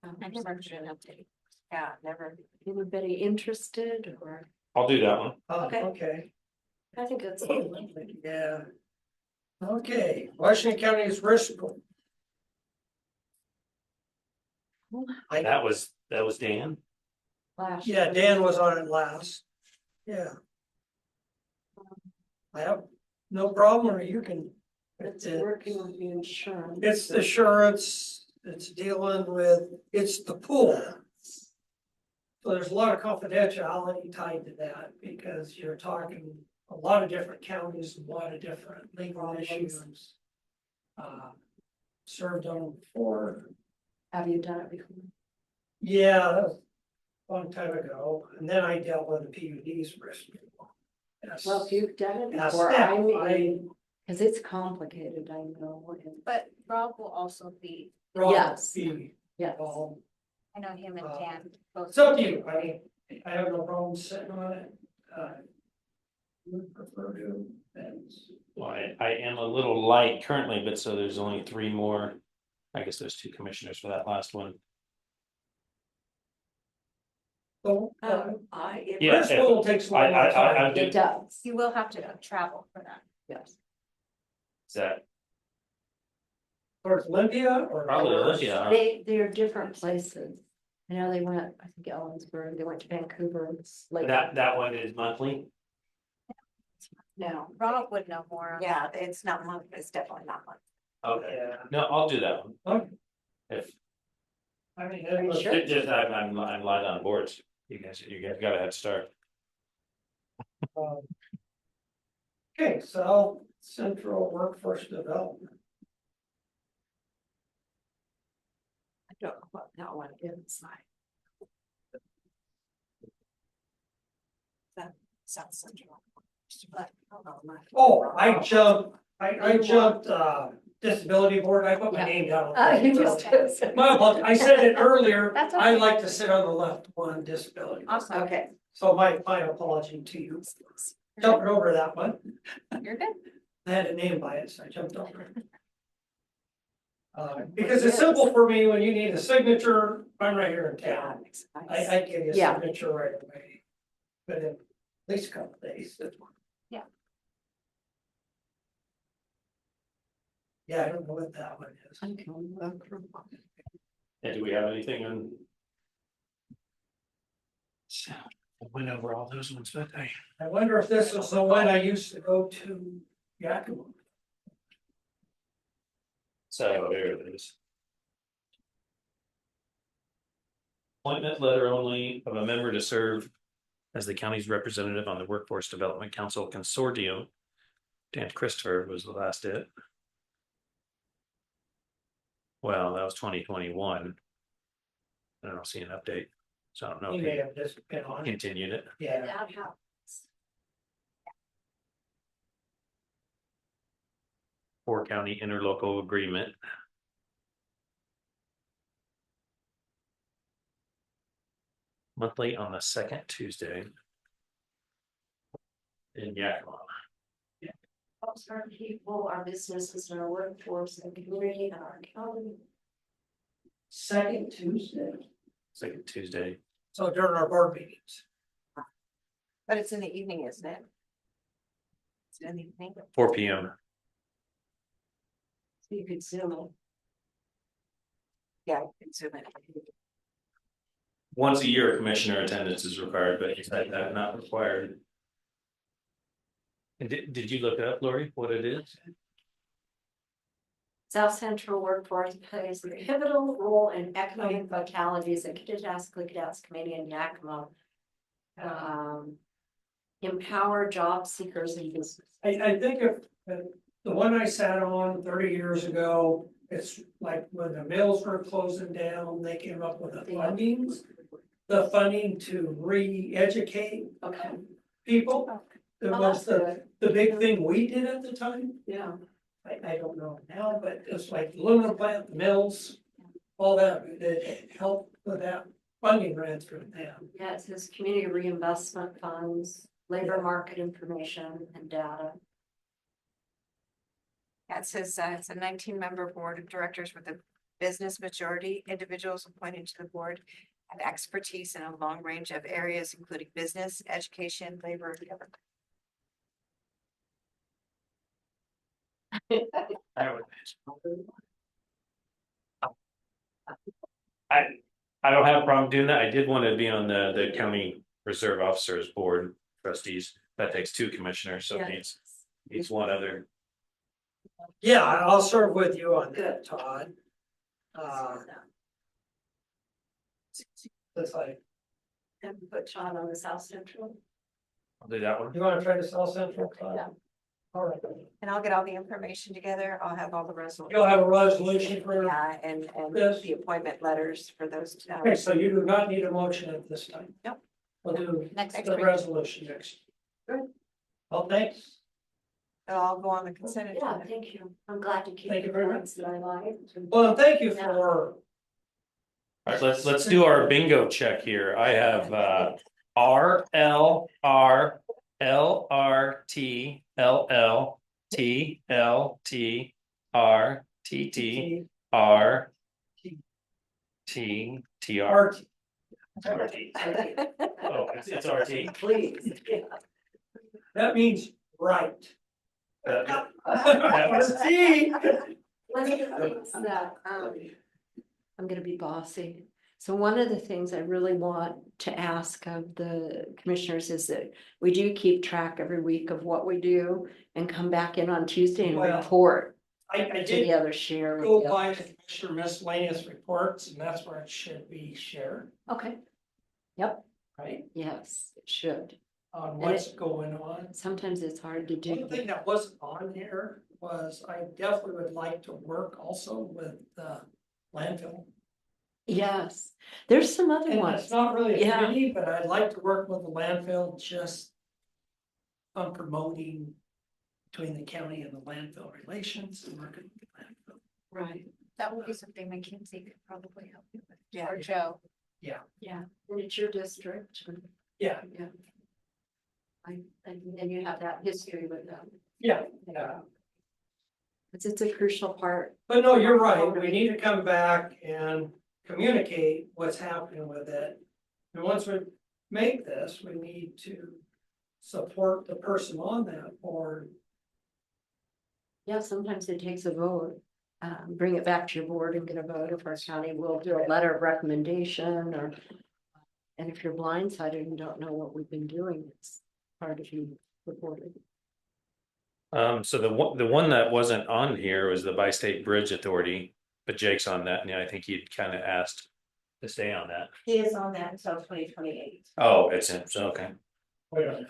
I never should update. Yeah, never. Anybody interested or? I'll do that one. Oh, Okay. okay, I think that's. yeah. Okay, Washington County's risk. That was Dan. Last Yeah, year. Dan was on it last. Yeah. I have no problem, or you can. It's working on the insurance. It's the assurance, it's dealing with, it's the pool. So there's a lot of confidentiality tied to that, because you're talking a lot of different counties, a lot of different legal issues. Served on before, Have you done it before? Yeah, that was a long time ago, and then I dealt with the PUDs for a while. Yes. Well, if you've done it Yeah, before, staff, because it's complicated, I know. But Rob will also be, Rob Yes. be Yes. involved. I know him and Dan both. It's up to you, I mean, I have no problem sitting on it. Would prefer to, and Well, I am a little light currently, but so there's only three more. I guess there's two commissioners for that last one. so, Yeah, Bristol takes a I- long I- time. It does, You will have to travel for that. yes. Is that Towards Olympia or? probably Olympia? They're different places. I know they went, I think Ellensburg, they went to Vancouver, it's like. That one is monthly. No. Rob would know more. Yeah, it's not month, it's definitely not month. Okay, Yeah, no, I'll do that one. Okay. If I mean, Are it you was, sure? it just I'm light on boards. You guys got a head start. okay, South Central Workforce Development. I don't know what that one is. South Central. Oh, I jumped, disability board, I put my Yeah. name down. You just. My apologies. I said it earlier, That's I okay. like to sit on the left one, disability. Awesome. Okay. So my apology to you, jumping over that one, You're good. I had a name by it, so I jumped over it. Because it's simple for me, when you need a signature, I'm right here in town, I give you a Yeah. signature right away. But in at least a couple days. Yeah. Yeah, I don't know what that one is. Okay. And do we have anything on? So I went over all those ones, but I wonder if this is the one I used to go to Yakima. so there it is. Appointment letter only of a member to serve as the county's representative on the Workforce Development Council Consortium. Dan Christopher was the last it. Well, that was 2021. I don't see an update, so I don't know He if may he have just been on it, continued it. yeah. That helps. 4-county interlocal agreement. Monthly on the second Tuesday. In Yakima. Helps our people, our businesses, and our workforce and community and our county. Second Tuesday, Second Tuesday. so during our board meetings. But it's in the evening, isn't it? It's in the evening. 4 p.m. So you could zoom it. Yeah, it's in it. Once a year, commissioner attendance is required, but you said that not required. And did you look up, Lori, what it is? South Central Workforce plays a pivotal role in economic vitalities at Klickitat Committee in Yakima. Empower job seekers and business. I think if, the one I sat on 30 years ago, it's like when the mills were closing down, they came up with the funding to re-educate Okay, people. It Oh, was that's the big thing we did at the time. yeah. I don't know now, but it's like aluminum plant, the mills, all that, it helped with that funding ran through them. Yeah, it says community reinvestment funds, labor market information and data. Yeah, it says, it's a 19-member board of directors with a business majority. Individuals appointed to the board have expertise in a long range of areas, including business, education, labor, and government. I don't have a problem doing that. I did want to be on the county reserve officers board trustees. That takes 2 commissioners, so it Yeah. needs one other. Yeah, I'll serve with you on that, Todd. It's like, And put John on the South Central. I'll do that one. you wanna try to South Central, Todd? Yeah. All right, And I'll get all the information together. I'll have all the resolutions. you'll have a resolution for, Yeah, and Yes. the appointment letters for those. okay, so you do not need a motion at this time. Nope. We'll do Next the week. resolution next. Good. Well, thanks. It'll all go on the consent Yeah, agenda. thank you. I'm glad to keep. Thank you the very points that I liked. Well, thank you for, All right, let's do our bingo check here. I have R L R L R T L L T L T R T T R T T R. art. RT. Oh, it's RT. Please. That means right. That was- See? One of the things that, I'm gonna be bossy. So one of the things I really want to ask of the commissioners is that we do keep track every week of what we do and come back in on Tuesday and Well, report I to the did other share. with go the by others. the commissioner miscellaneous reports, and that's where it should be shared, Okay. Yep, right? yes, it should. On And what's going on. Sometimes it's hard to One thing do. that wasn't on here was I definitely would like to work also with the landfill. Yes, there's some other And ones. it's not really a Yeah. committee, but I'd like to work with the landfill just on promoting between the county and the landfill relations and working with the landfill. Right, That would be something McKinsey could probably help you with. Yeah. Or Joe. yeah, and it's your district. Yeah, Yeah. And you have that history with them. yeah. It's a crucial part. But no, you're right. We need to come back and communicate what's happening with it. And once we make this, we need to support the person on that board. Yeah, sometimes it takes a vote. Bring it back to your board and get a vote. If our county will do a letter of recommendation or. And if you're blindsided and don't know what we've been doing, it's hard if you reported. So the one that wasn't on here was the Bi-State Bridge Authority, but Jake's on that, and I think he'd kind of asked to stay on that. He is on that until 2028. Oh, it's him, so okay. Wait a minute.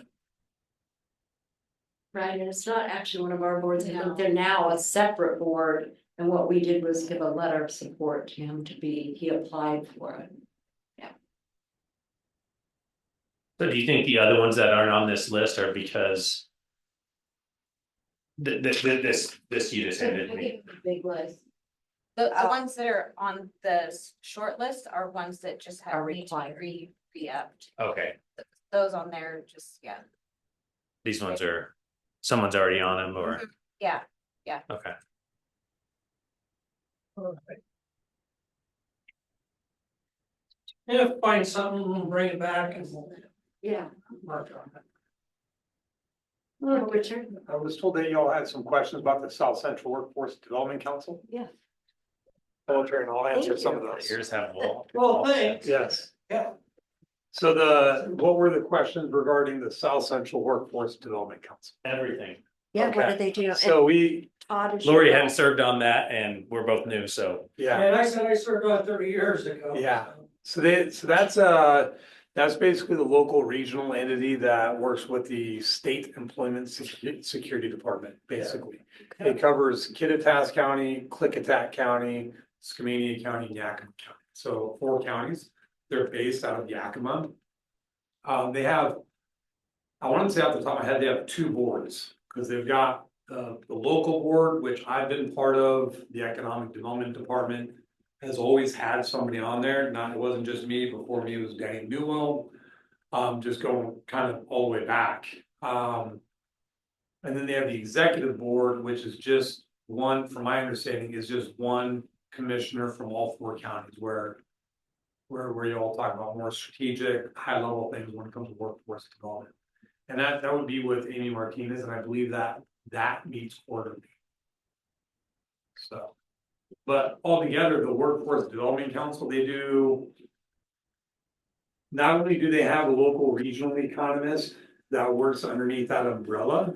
Right, and it's not actually one of our boards. I No. think they're now a separate board. And what we did was give a letter of support to him he applied for it. So do you think the other ones that aren't on this list are because this you just handed me? Big list. The ones that are on the short list are ones that just Are have need to required. be re-upped. Okay, Those on there, just, yeah, these ones are, someone's already on them or, yeah. okay. If find something, bring it back and we'll Yeah. work on it. Richard? I was told that y'all had some questions about the South Central Workforce Development Council. Yeah. I'll turn, I'll answer Thank some you. of those. Here's have them all. Well, thanks. Yes. Yeah. So what were the questions regarding the South Central Workforce Development Council? Everything. Yeah, what Okay. did they do? And So Todd is. Lori hadn't served on that and we're both new, so. yeah, And I said I served on 30 years ago. Yeah. so that's basically the local regional entity that works with the State Employment Security Department, basically. It covers Klickitat County, Klickitat County, Skamania County, and Yakima County. So 4 counties. They're based out of Yakima. They have, I want to say off the top of my head, they have 2 boards, because they've got the local board, which I've been part of, the Economic Development Department has always had somebody on there. It wasn't just me. Before me, it was Danny Newell. Just going kind of all the way back. And then they have the executive board, which is just one, from my understanding, is just one commissioner from all 4 counties where you all talk about more strategic, high level things when it comes to workforce development. And that would be with Amy Martinez, and I believe that meets quarterly. So, but altogether, the Workforce Development Council, they do. Not only do they have a local regional economist that works underneath that umbrella,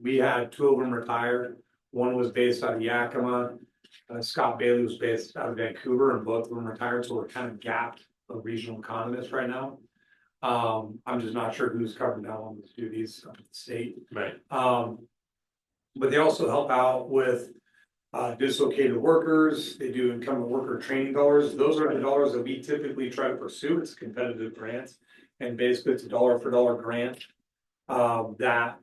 we had 2 of them retired. One was based out of Yakima. Scott Bailey was based out of Vancouver, and both of them retired, so we're kind of gapped a regional economist right now. I'm just not sure who's covered now on these duties up at the state. Right. But they also help out with dislocated workers. They do incumbent worker training dollars. Those are the dollars that we typically try to pursue. It's competitive grants. And basically it's a dollar for dollar grant that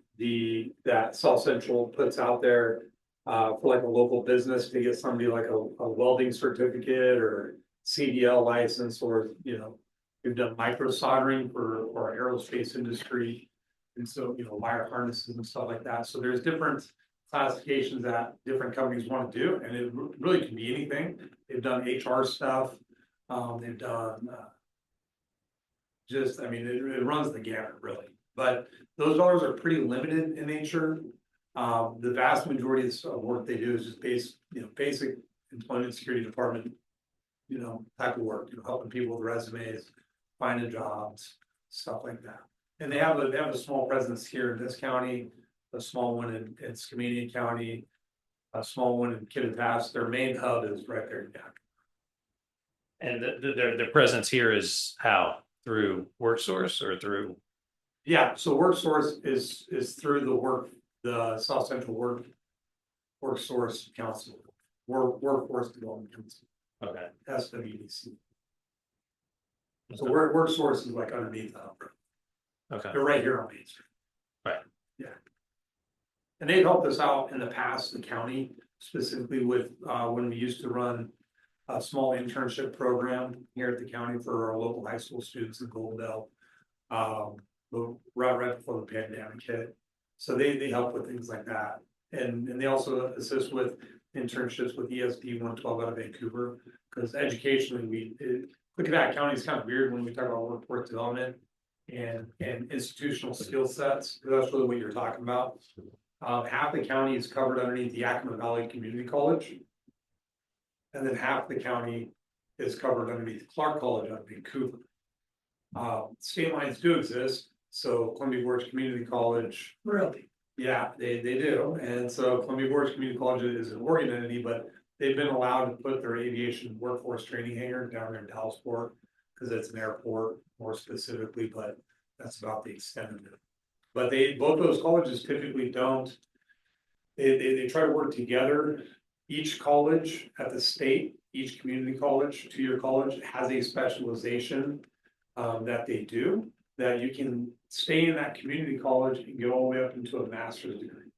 South Central puts out there for like a local business to get somebody like a welding certificate or CDL license, or, you know, we've done micro soldering for our aerospace industry. And so, you know, wire harnesses and stuff like that. So there's different classifications that different companies want to do, and it really can be anything. They've done HR stuff. They've done just, I mean, it runs the gamut really, but those dollars are pretty limited in nature. The vast majority of work they do is just basic employment security department, you know, type of work, you know, helping people with resumes, finding jobs, stuff like that. And they have a small presence here in this county, a small one in Skamania County, a small one in Klickitat. Their main hub is right there in Yak. And their presence here is how? Through WorkSource or through? Yeah, so WorkSource is through the South Central WorkSource Council, Workforce Development Council, Okay. SWDC. So WorkSource is like underneath that. Okay. They're right here on Main Street. Right. Yeah. And they've helped us out in the past, the county, specifically with when we used to run a small internship program here at the county for our local high school students in Goldendale. Right before the pandemic hit. So they help with things like that. And they also assist with internships with ESP 112 out of Vancouver, because educationally Klickitat County is kind of weird when we talk about workforce development and institutional skill sets, because that's really what you're talking about. Half the county is covered underneath the Yakima Valley Community College. And then half the county is covered underneath Clark College out of Vancouver. State lines do exist, so Columbia Gorge Community College. Really? Yeah, they do, and so Columbia Gorge Community College is an Oregon entity, but they've been allowed to put their aviation workforce training hangar down there in Dallasport, because it's an airport more specifically, but that's about the extent of it. But both those colleges typically don't, they try to work together. Each college at the state, each community college, two-year college, has a specialization that they do, that you can stay in that community college and go all the way up into a master's degree.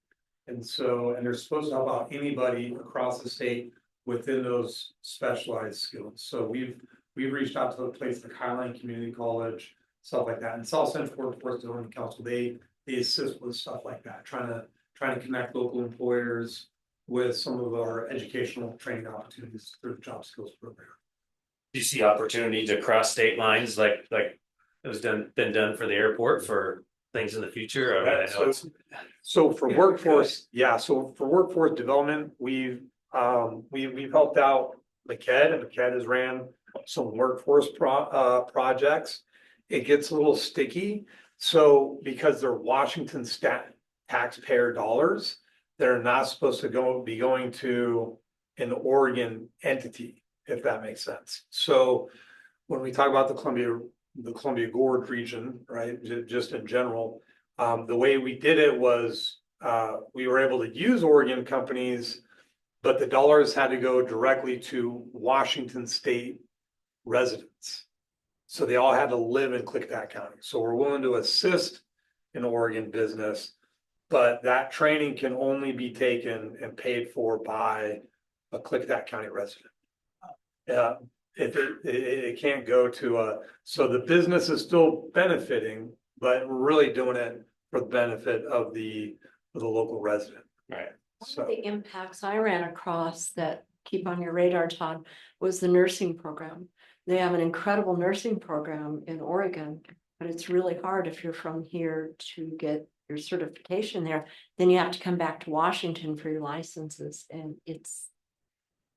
And they're supposed to help out anybody across the state within those specialized skills. So we've reached out to a place like Highline Community College, stuff like that. And South Central Workforce Development Council, they assist with stuff like that, trying to connect local employers with some of our educational training opportunities through the job skills program. Do you see opportunity to cross state lines like it was been done for the airport for things in the future? I mean, I know So for workforce, so for workforce development, we've helped out McKed, and McKed has ran some workforce projects. It gets a little sticky. So because they're Washington taxpayer dollars, they're not supposed to be going to an Oregon entity, if that makes sense. So when we talk about the Columbia Gorge region, right, just in general, the way we did it was we were able to use Oregon companies, but the dollars had to go directly to Washington state residents. So they all had to live in Klickitat County. So we're willing to assist an Oregon business, but that training can only be taken and paid for by a Klickitat County resident. It can't go to so the business is still benefiting, but we're really doing it for the benefit of the local resident. right. One of the impacts I ran across that keep on your radar, Todd, was the nursing program. They have an incredible nursing program in Oregon, but it's really hard if you're from here to get your certification there. Then you have to come back to Washington for your licenses, and it's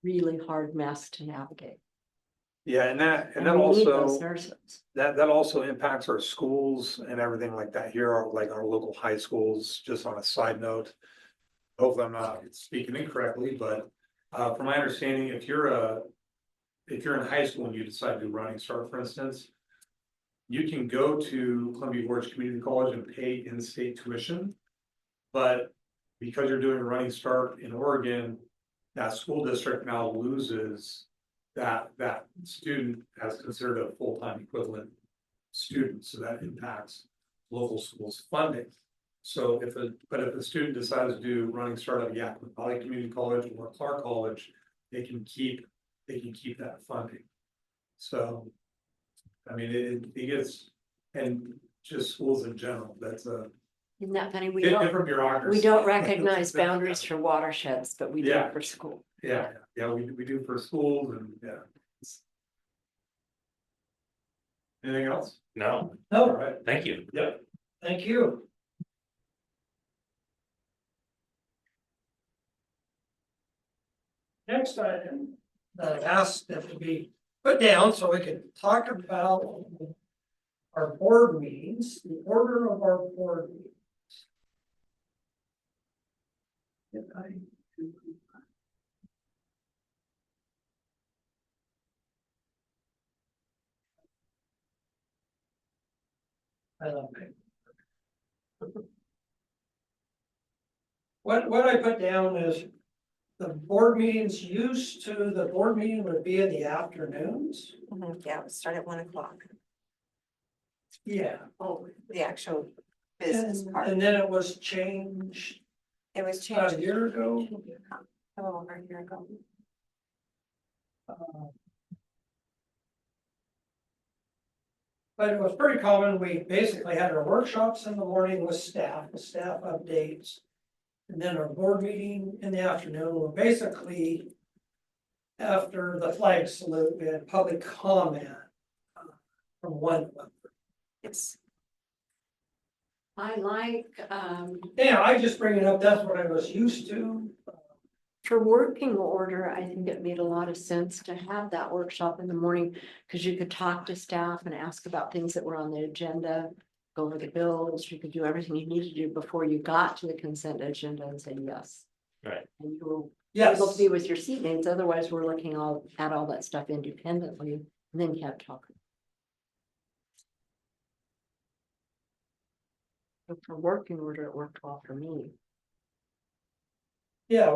really hard mess to navigate. Yeah, and that we need those nurses. that also impacts our schools and everything like that. Here are like our local high schools. Just on a side note, hopefully I'm not speaking incorrectly, but from my understanding, if you're in high school and you decide to do Running Start, for instance, you can go to Columbia Gorge Community College and pay in-state tuition. But because you're doing a running start in Oregon, that school district now loses that student as considered a full-time equivalent student, so that impacts local schools' funding. So if a student decides to do running start at Yakima Valley Community College or Clark College, they can keep that funding. So, I mean, it gets, and just schools in general, that's a Isn't that funny? We different don't, bureaucracy. we don't recognize boundaries for watersheds, but we do Yeah. it for school. Yeah, we do for schools and, yeah. Anything else? No, All No, right. thank you. Yep. thank you. Next item that I asked that to be put down so we can talk about our board meetings, the order of our board meetings. Did I do- I love it. What I put down is the board meetings the board meeting would be in the afternoons. Yeah, it started at 1 o'clock. Yeah. Oh, the actual business And part. then it was changed It was about a changed year ago. over a year ago. But it was pretty common. We basically had our workshops in the morning with staff updates. And then our board meeting in the afternoon, were basically after the flag salute, we had public comment from 1 to 1. It's, I like, Yeah, I just bring it up. That's what I was used to. for working order, I think it made a lot of sense to have that workshop in the morning. Cause you could talk to staff and ask about things that were on the agenda, go over the bills, you could do everything you need to do before you got to the consent agenda and say yes. Right. And you were Yes. able to be with your seatmates, otherwise we're looking at all that stuff independently, and then you have talk. But for working order, it worked well for me. Yeah,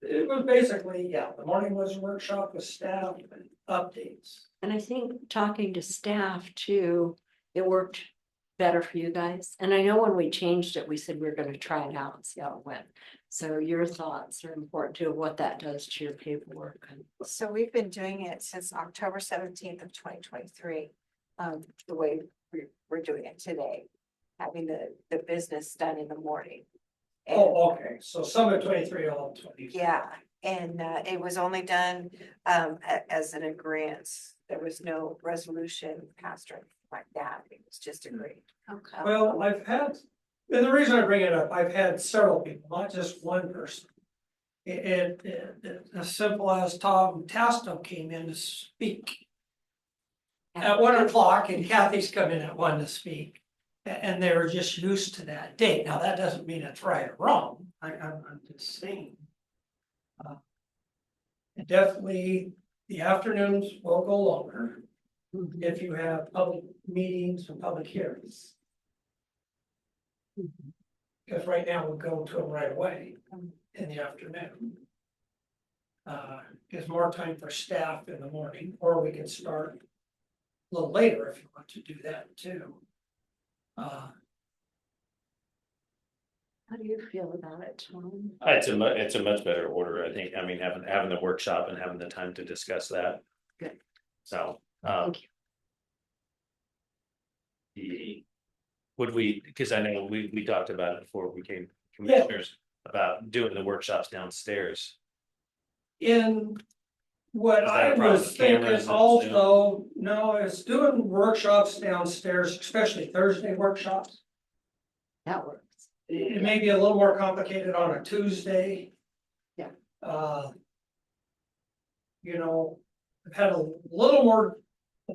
it was basically, the morning was a workshop with staff and updates. And I think talking to staff too, it worked better for you guys. And I know when we changed it, we said we were gonna try it out and see how it went. So your thoughts are important too, of what that does to your paperwork. so we've been doing it since October 17th of 2023. The way we're doing it today, having the business done in the morning. And- Oh, okay, so some of 23, all 20. Yeah, and it was only done as an agreement. There was no resolution passed or anything like that. It was just agreed. Okay. Well, I've had, and the reason I bring it up, I've had several people, not just one person. As simple as Tom Tasto came in to speak at 1 o'clock and Kathy's come in at 1 to speak. And they were just used to that date. Now, that doesn't mean it's right or wrong. I'm just saying. And definitely, the afternoons will go longer Mhm. if you have public meetings and public hearings. Because right now we'll go to them right away in the afternoon. Gives more time for staff in the morning, or we can start a little later if you want to do that too. How do you feel about it, Tom? It's a much better order, I think. I mean, having the workshop and having the time to discuss that. Good. So, Thank would we, because I know we talked about it before we became commissioners, about doing the workshops downstairs. In what Is that I a problem was with cameras thinking and also, no, it's doing workshops downstairs, especially Thursday workshops. That works. It may be a little more complicated on a Tuesday. Yeah. You know, I've had a little more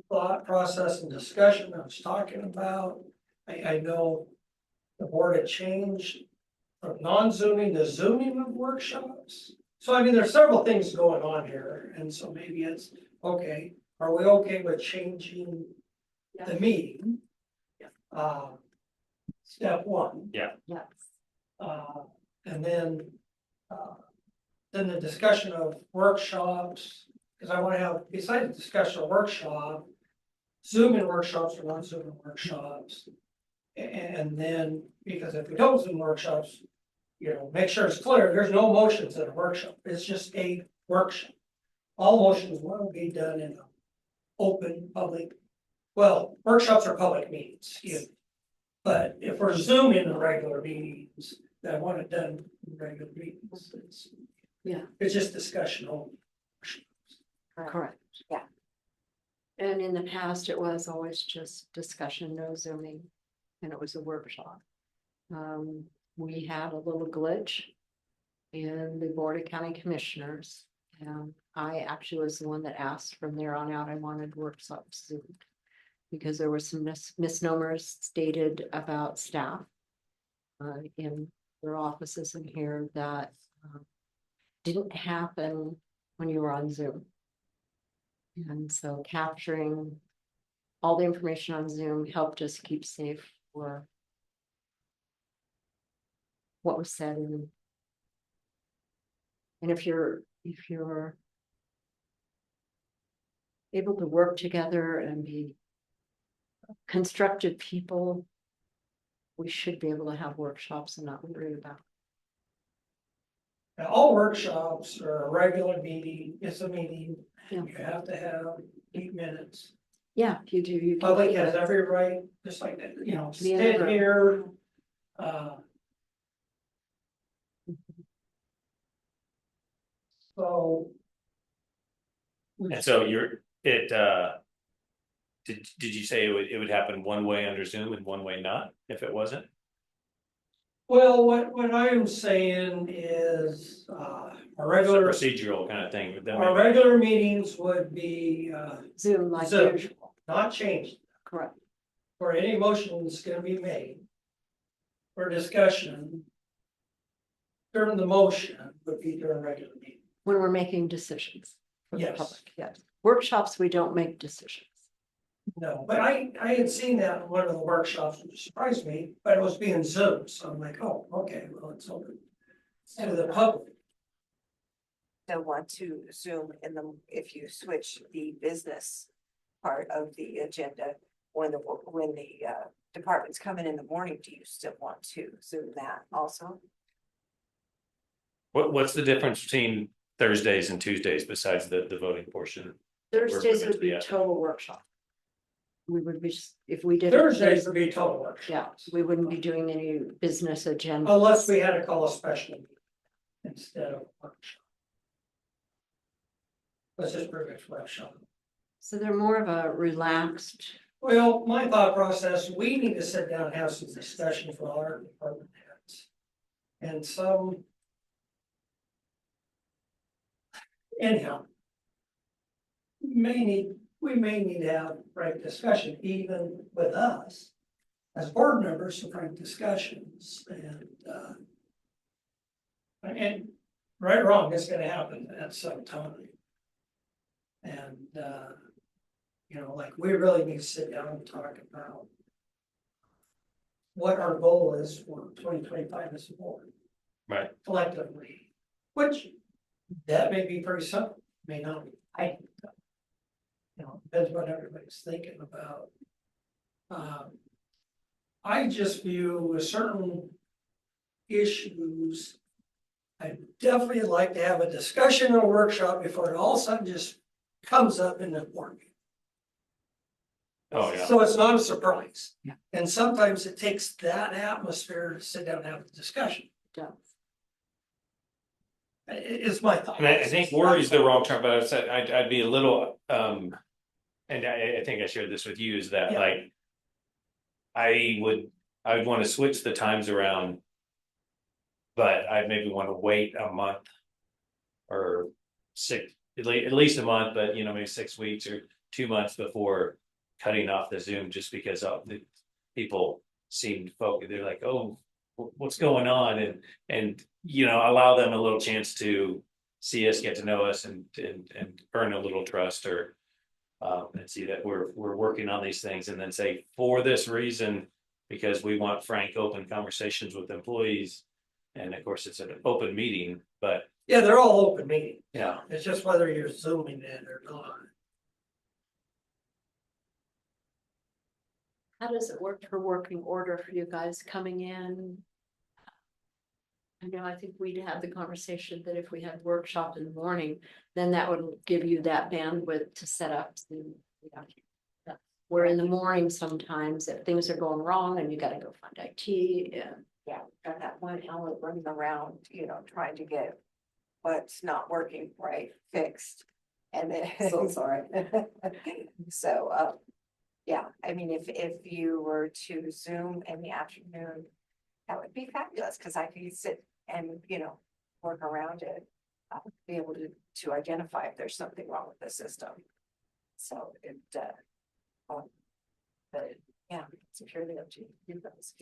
thought process and discussion I was talking about. I know the board had changed from non-zooming to zooming of workshops. So I mean, there's several things going on here, and so maybe it's, okay, are we okay with changing the meeting. Yeah. Step one. Yes. And then the discussion of workshops, because I want to have, besides the discussion of workshop, Zoom in workshops or not Zoom in workshops. And then, because if we don't Zoom workshops, make sure it's clear, there's no motions at a workshop, it's just a workshop. All motions will be done in an open, public, well, workshops are public meetings, excuse me. But if we're Zooming the regular meetings, then I want it done in regular meetings. It's just discussion only. Correct. Yeah. And in the past, it was always just discussion, no zooming, and it was a workshop. We had a little glitch in the Board of County Commissioners. And I actually was the one that asked from there on out, I wanted workshops zoomed. Because there were some misnomers stated about staff in their offices in here that didn't happen when you were on Zoom. And so capturing all the information on Zoom helped us keep safe for what was said. And if you're able to work together and be constructive people, we should be able to have workshops and not worry about. Now, all workshops are a regular meeting, it's a meeting, Yeah. you have to have 8 minutes. Yeah, you do. You can Public keep has it. every right, just like that, Be in the sit room. here. So. And so did you say it would happen one way under Zoom and one way not, if it wasn't? Well, what I am saying is, our It's a regular, procedural kind of thing, but then our regular meetings would be, Zoom like Zoom. usual. not changed. Correct. Where any motion is gonna be made. For discussion. During the motion would be during regular meeting. When we're making decisions for the Yes. public, yes. Workshops, we don't make decisions. No, but I had seen that in one of the workshops, which surprised me, but it was being Zoomed, so I'm like, oh, okay, well, it's open. To the public, They'll want to Zoom if you switch the business part of the agenda. When the departments come in the morning, do you still want to Zoom that also? What's the difference between Thursdays and Tuesdays besides the voting portion? Thursdays would be Yeah. total workshop. We would be, if we did. it Thursdays would be total Yeah, workshops. we wouldn't be doing any business agenda. Unless we had to call a special meeting instead of workshop. Let's just bring it workshop. So they're more of a relaxed, Well, my thought process, we need to sit down and have some discussion for all our department heads. And some. Anyhow. We may need to have frank discussion, even with us. As board members, some frank discussions and right or wrong, it's gonna happen at some time. And like, we really need to sit down and talk about. What our goal is for 2025 as a board. Right. Collectively, which that may be pretty simple, may not be. Depends what everybody's thinking about. I just view with certain issues. I definitely like to have a discussion or workshop before it all of a sudden just comes up in the board meeting. Oh, yeah. So it's not a surprise. Yeah. And sometimes it takes that atmosphere to sit down and have a discussion. does. It's my thought. And I think worry is the wrong term, but I said I'd be a little, and I think I shared this with you, is that Yeah. like. I would want to switch the times around. But I maybe want to wait a month. Or at least a month, but maybe 6 weeks or 2 months before cutting off the Zoom, just because the people seemed focused. They're like, oh, what's going on? And allow them a little chance to see us, get to know us and earn a little trust or And see that we're working on these things and then say, for this reason, because we want frank, open conversations with employees. And of course, it's an open meeting, but Yeah, they're all open meetings. yeah, It's just whether you're zooming in or not. How does it work for working order for you guys coming in? I know, I think we'd had the conversation that if we had workshop in the morning, then that would give you that bandwidth to set up. Yeah. Where in the morning, sometimes if things are going wrong and you gotta go find IT and. Yeah, and that 1 hour running around, trying to get what's not working right fixed. And then, So sorry. so, yeah, I mean, if you were to Zoom in the afternoon, that would be fabulous, because I could sit and, work around it. Be able to identify if there's something wrong with the system. So but yeah, it's purely up to you guys.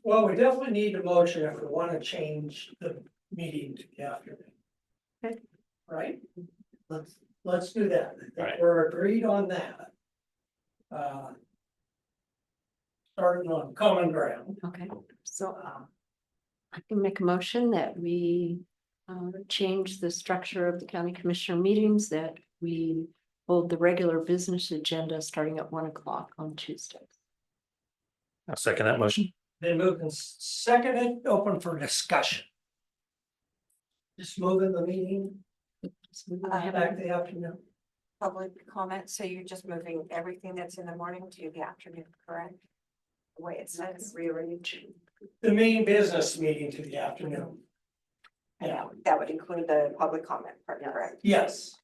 Well, we definitely need a motion if we want to change the meeting to the afternoon. Okay. Right? Let's do that. I think Right. we're agreed on that. Starting on common ground. Okay, so I can make a motion that we change the structure of the county commissioner meetings, that we hold the regular business agenda starting at 1 o'clock on Tuesdays. I'll second that motion. Then moved and seconded, open for discussion. Just moving the meeting back to the afternoon. Public comment, so you're just moving everything that's in the morning to the afternoon, correct? The way it says. Rearrange. The main business meeting to the afternoon. Yeah, that would include the public comment part, correct? Yes.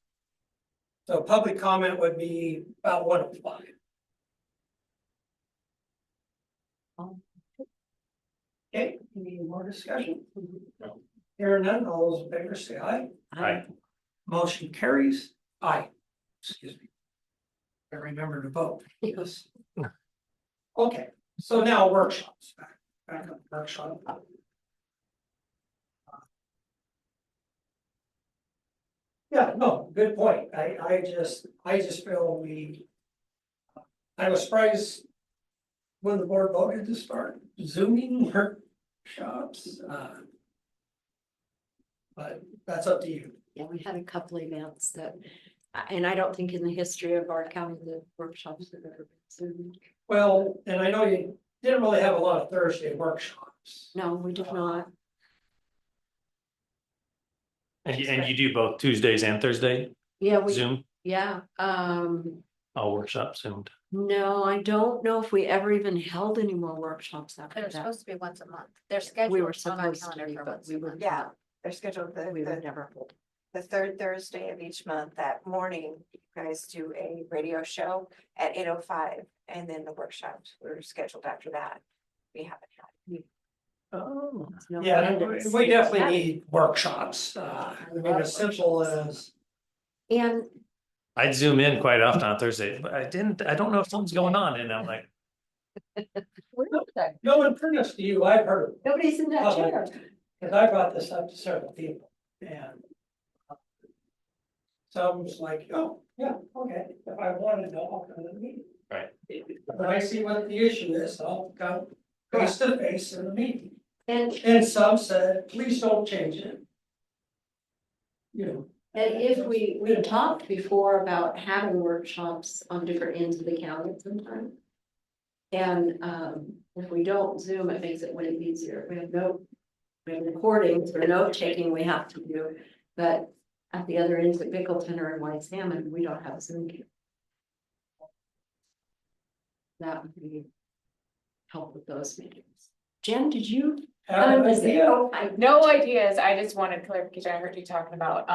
So public comment would be about 1:05. Okay, any more discussion? No. Hearing none, all those in favor say aye. Aye. Motion carries. Aye. Excuse me. I remember to vote. Yes. Okay, so now workshops. Back up workshop. Yeah, no, good point. I just feel I was surprised when the board voted to start zooming workshops. But that's up to you. Yeah, we had a couple events that, and I don't think in the history of our county, the workshops have ever been Zoomed. Well, and I know you didn't really have a lot of Thursday workshops. No, we did not. And you do both Tuesdays and Thursday, Yeah, we, Zoom, yeah, all workshops zoomed. no, I don't know if we ever even held any more workshops after They're that. supposed to be once a month. They're We were scheduled on our supposed to calendar be, for but once we a were. month. Yeah, they're scheduled We would never hold. the third Thursday of each month. That morning, you guys do a radio show at 8:05, and then the workshops were scheduled after that. We haven't had. Oh. No Yeah, attendance. we definitely need workshops. I mean, as simple as, And I'd zoom in quite often on Thursday, but I don't know if something's going on, and I'm like, no, in fairness to you, I've heard of nobody's in that public, chair. because I brought this up to several people and. Some's like, oh, yeah, okay, if I wanted to, I'll come to the meeting. Right. When I see what the issue is, I'll come face to face in the meeting. And And some said, please don't change it. You know. And if we talked before about having workshops on different ends of the county sometime. And if we don't Zoom, it makes it way easier. We have recordings or note taking we have to do, but at the other ends at Bickleton or in White Salmon, we don't have Zoom. That would be help with those meetings. Jen, did you? Have an idea? Oh, I No ideas, I just wanted clarification, I heard you talking about,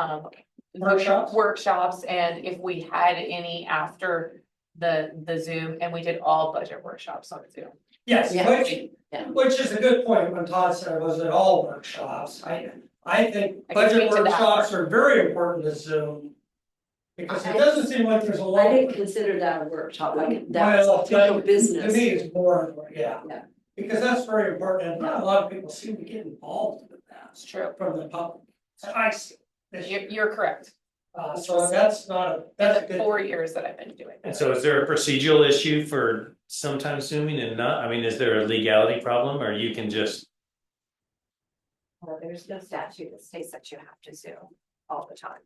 Workshops? workshops, and if we had any after the Zoom, and we did all budget workshops on Zoom. Yes, Yeah. Yeah. which is a good point when Todd said, was it all workshops? I think I can budget speak to that workshops part. are very important to Zoom. Because it doesn't seem like there's a lot. I didn't consider that a workshop, like that Well, was official to business. me, it's more, yeah. Yeah. Because that's very important, and not a lot of people seem to get involved with that. It's true. From the public. So I see. You're correct. So that's not, that's a In the good. 4 years that I've been doing And it. so is there a procedural issue for sometimes zooming and not, I mean, is there a legality problem or you can just? Well, there's no statute that states that you have to Zoom all the time.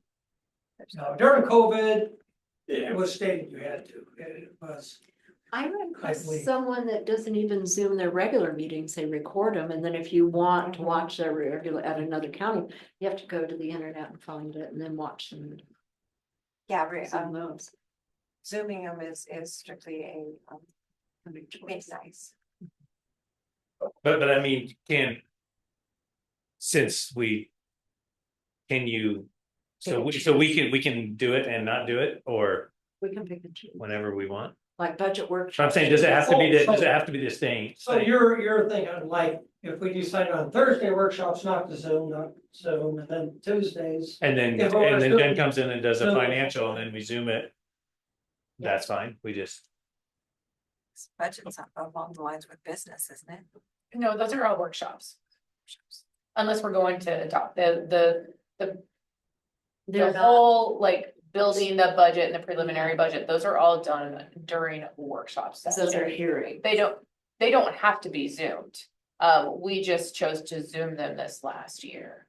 There's No, during COVID, it was stated you had to, it was, I run across believe. someone that doesn't even Zoom their regular meetings, they record them, and then if you want to watch their regular at another county, you have to go to the internet and find it and then watch them. Yeah, Zoom those. Zooming them is strictly a, it's nice. But I mean, can you, so we can do it and not do it, or We can pick and choose, whenever we want? like budget So I'm workshops. saying, does it have to be, does it have to be the same? so you're thinking like, if we decide on Thursday workshops, not to Zoom, and then Tuesdays. And then, If we're and then Zoom- Jen comes in and does a Zoom. financial and then we zoom it. That's fine, we just, Budget's along the lines with business, isn't it? No, those are all workshops. Unless we're going to adopt the They're not, whole, like, building the budget and the preliminary budget, those are all done during workshops. those are hearing. They don't have to be zoomed. We just chose to zoom them this last year.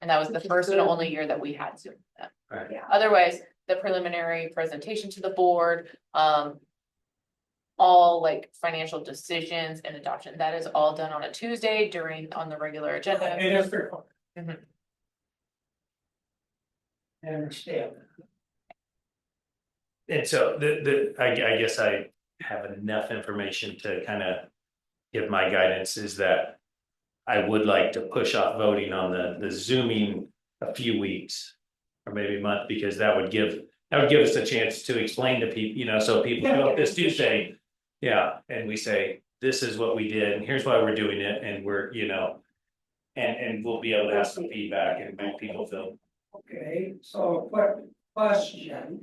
And that was the Which is first and good. only year that we had zoomed them. Right. Yeah. Otherwise, the preliminary presentation to the board, all like financial decisions and adoption, that is all done on a Tuesday on the regular agenda. It is very hard. Mhm. I understand. and so I guess I have enough information to kind of give my guidance is that I would like to push off voting on the zooming a few weeks or maybe a month, because that would give us a chance to explain to people, so people go up this Tuesday. Yeah, and we say, this is what we did and here's why we're doing it, and we're, and we'll be able to have some feedback and make people feel. Okay, so a quick question.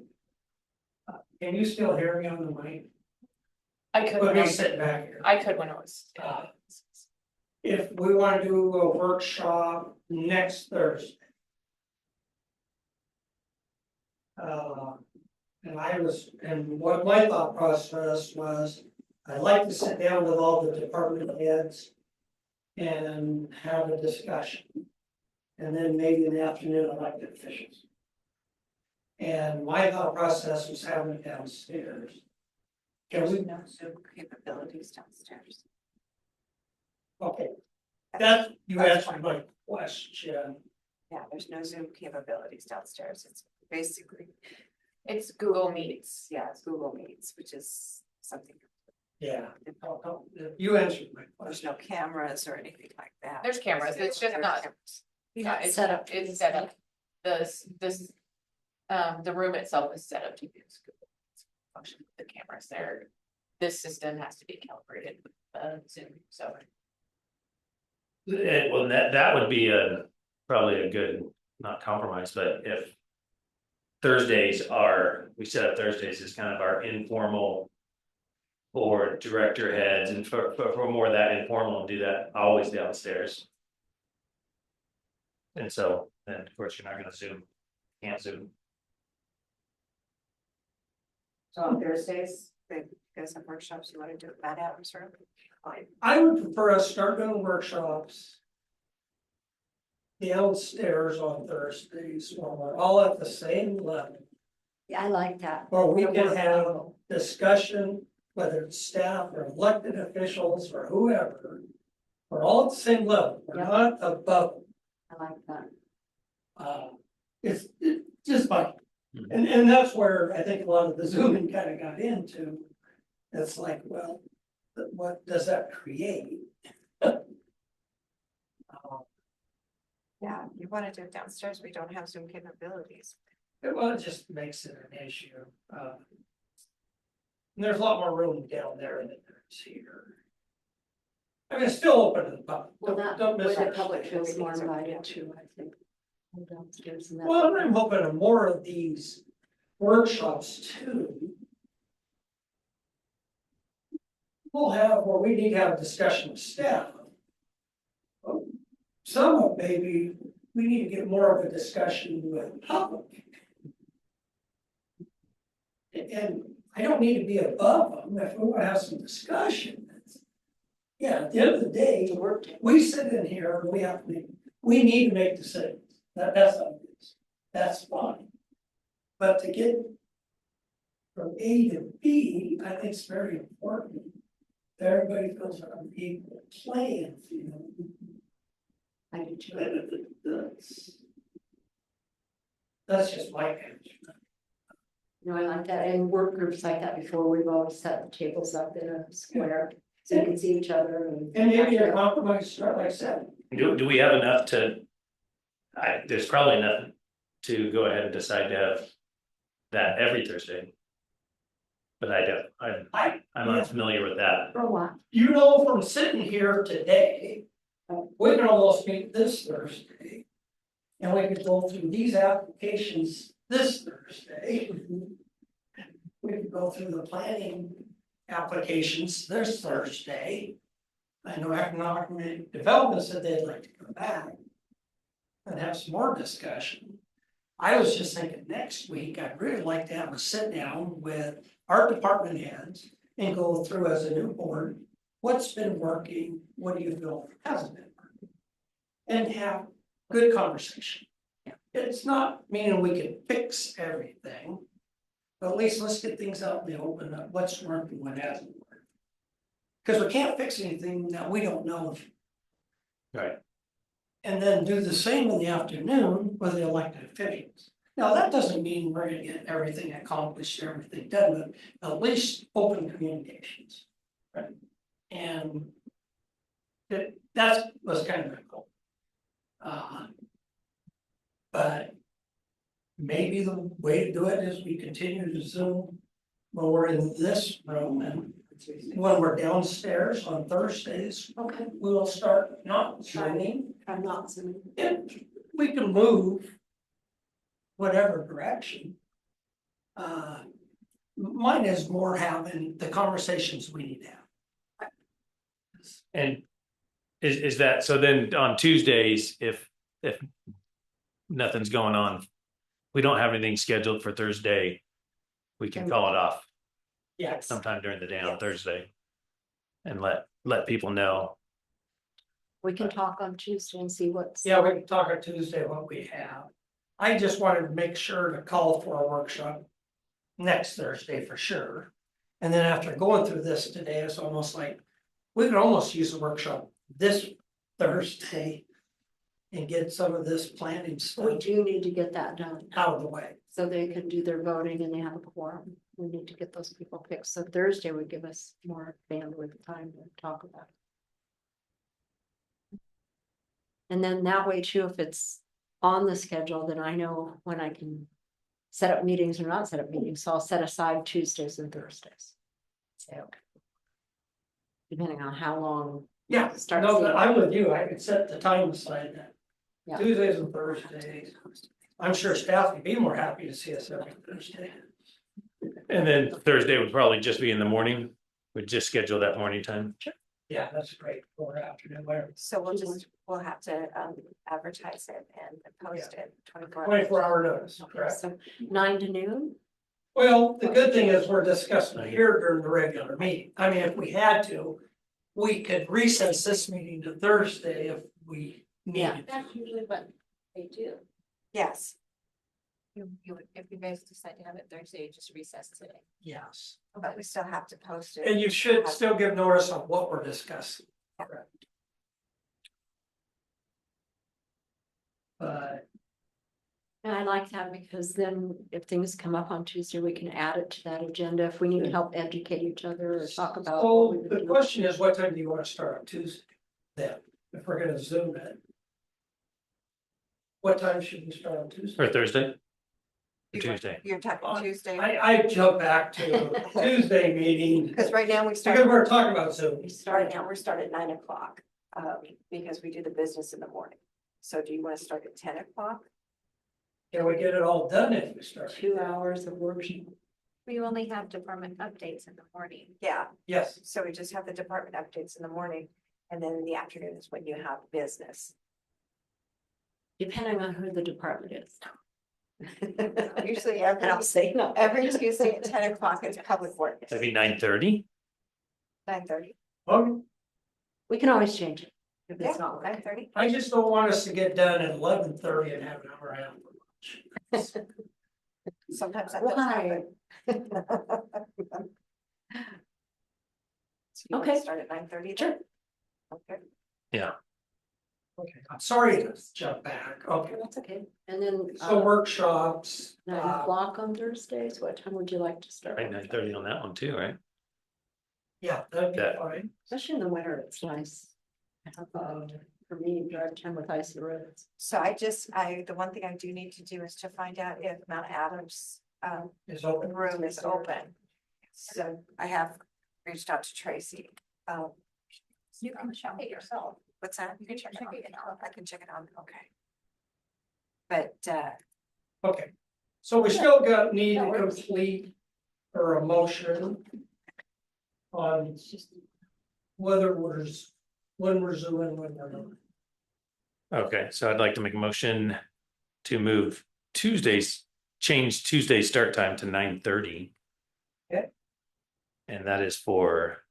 Can you still hear me on the mic? I could, Let when me I was, sit back here. I could when it was. If we want to do a workshop next Thursday. And what my thought process was, I'd like to sit down with all the department heads. And have a discussion. And then maybe in the afternoon, elected officials. And my thought process was having it downstairs. Can There's we, no Zoom capabilities downstairs. okay, that, you answered my question. Yeah, there's no Zoom capabilities downstairs. It's basically, It's Google Meets. yeah, it's Google Meets, which is something, Yeah, you answered my there's question. no cameras or anything like that. There's cameras, it's just There's not, cameras. yeah, it's Set up. it's set up. The room itself is set up to use Google Meets function with the cameras there. This system has to be calibrated with Zoom, so. Well, that would be probably a good, not compromise, but if. We set up Thursdays as kind of our informal. Board director heads, and for more of that informal, and do that always downstairs. And so, then of course, you're not gonna Zoom, can't Zoom. So on Thursdays, you guys have workshops, you want to do it that atmosphere? Fine. I would prefer us start doing workshops. Downstairs on Thursdays, when we're all at the same level, I like that. where we can have discussion. Whether it's staff or elected officials or whoever, we're all at the same level, we're Yep. not above. I like that. It's just like, and that's where I think a lot of the zooming kind of got into. It's like, well, what does that create? Yeah, you want to do it downstairs, we don't have Zoom capabilities. Well, it just makes it an issue. And there's a lot more room down there than there is here. I mean, it's still open to the public. Well, that, Don't where the public misunderstand. feels more invited to, I think. Downstairs and that. Well, I'm hoping of more of these workshops too. We'll have, or we need to have a discussion with staff. Some of maybe, we need to get more of a discussion with public. And I don't need to be above them if we wanna have some discussion. Yeah, at the end of the day, we sit in here, and we need to make decisions, that's obvious, that's fine. But to get from A to B, I think it's very important. that Everybody feels on an equal playing field. I do too. That's just my opinion. No, I like that, and work groups like that before, we've always set the tables up in a square, so you can see each other and. And maybe a compromise, start like I said, Do we have enough to? There's probably enough to go ahead and decide to have that every Thursday. But I'm unfamiliar with that. For what? you know, from sitting here today, we can almost meet this Thursday. And we could go through these applications this Thursday. We could go through the planning applications this Thursday. I know economic development said they'd like to come back and have some more discussion. I was just thinking next week, I'd really like to have a sit down with our department heads and go through as a new board, what's been working, what do you feel hasn't been working? And have good conversation. It's not meaning we can fix everything, but at least let's get things out in the open, of what's working, what hasn't worked. Because we can't fix anything that we don't know. Right. And then do the same in the afternoon with the elected officials. Now, that doesn't mean we're gonna get everything accomplished, everything done, but at least open communications. Right? And that was kind of a goal. But maybe the way to do it is we continue to Zoom when we're in this room, and when we're downstairs on Thursdays, Okay, we will start not Zooming. I'm not zooming. And we can move whatever direction. Mine is more having the conversations we need to have. And is that, so then on Tuesdays, if nothing's going on, we don't have anything scheduled for Thursday, we can call it off Yes. sometime during the day on Yes. Thursday. And let people know. We can talk on Tuesday and see what's. Yeah, we can talk on Tuesday what we have. I just wanted to make sure to call for a workshop next Thursday for sure. And then after going through this today, it's almost like, we could almost use a workshop this Thursday and get some of this planning We stuff do need to get that done, out of the way. so they can do their voting and they have a quorum. We need to get those people picked, so Thursday would give us more bandwidth time to talk about it. And then that way too, if it's on the schedule, then I know when I can set up meetings or not set up meetings, so I'll set aside Tuesdays and Thursdays. Say, okay. Depending on how long. Yeah, Start no, seeing. but I'm with you, I could set the time aside then. Yeah. Tuesdays and Thursdays. I'm sure staff would be more happy to see us every Thursday. And then Thursday would probably just be in the morning. We'd just schedule that morning time. Yeah, that's great, or afternoon, whatever. So we'll have to advertise it and post it 24 hours. 24-hour notice, correct? So 9 to noon, Well, the good thing is we're discussing it here during the regular meeting. I mean, if we had to, we could recess this meeting to Thursday if we Yeah. needed. That's usually what they do. Yes, If you guys decide to have it Thursday, you just recess today. Yes. but we still have to post it. And you should still give notice on what we're discussing. Correct. But and I like that because then if things come up on Tuesday, we can add it to that agenda if we need to help educate each other or talk about. what so we've been the doing. question is, what time do you want to start on Tuesday? Then, if we're gonna Zoom it. What time should we start on Tuesday? Or Thursday? Or You're- Tuesday? You're talking Tuesday, I jump back to Tuesday meeting, because right now we start. because we're talking about Zoom. We start now, we're starting at 9 o'clock, because we do the business in the morning. So do you want to start at 10 o'clock? Can we get it all done if we start? 2 hours of workshop. We only have department updates in the morning. Yeah, Yes, so we just have the department updates in the morning, and then in the afternoon is when you have business. Depending on who the department is. Usually And I'll say no. every Tuesday at 10 o'clock is public work. Maybe 9:30? 9:30. Okay, We can always change it. If Yeah, it's not working. 9:30. I just don't want us to get done at 11:30 and have an hour out for lunch. Sometimes that does Why? happen. So you wanna Okay. Start at 9:30. Sure. Okay. Okay, I'm sorry to jump back, okay. That's okay. And then, So workshops, 9 o'clock on Thursdays, what time would you like to start? Right, 9:30 on that one too, right? yeah, that'd be Yeah. fine. Especially in the winter, it's nice. For me, drive time with icy roads. So the one thing I do need to do is to find out if Mount Adams, Is open. room is open. So I have reached out to Tracy. You can check it yourself. What's that? You can check it on. I can check it on, okay. But, Okay, so we still need to complete or a motion on whether when we're zooming, when we're not. Okay, so I'd like to make a motion to move change Tuesday's start time to 9:30. Okay. And that is for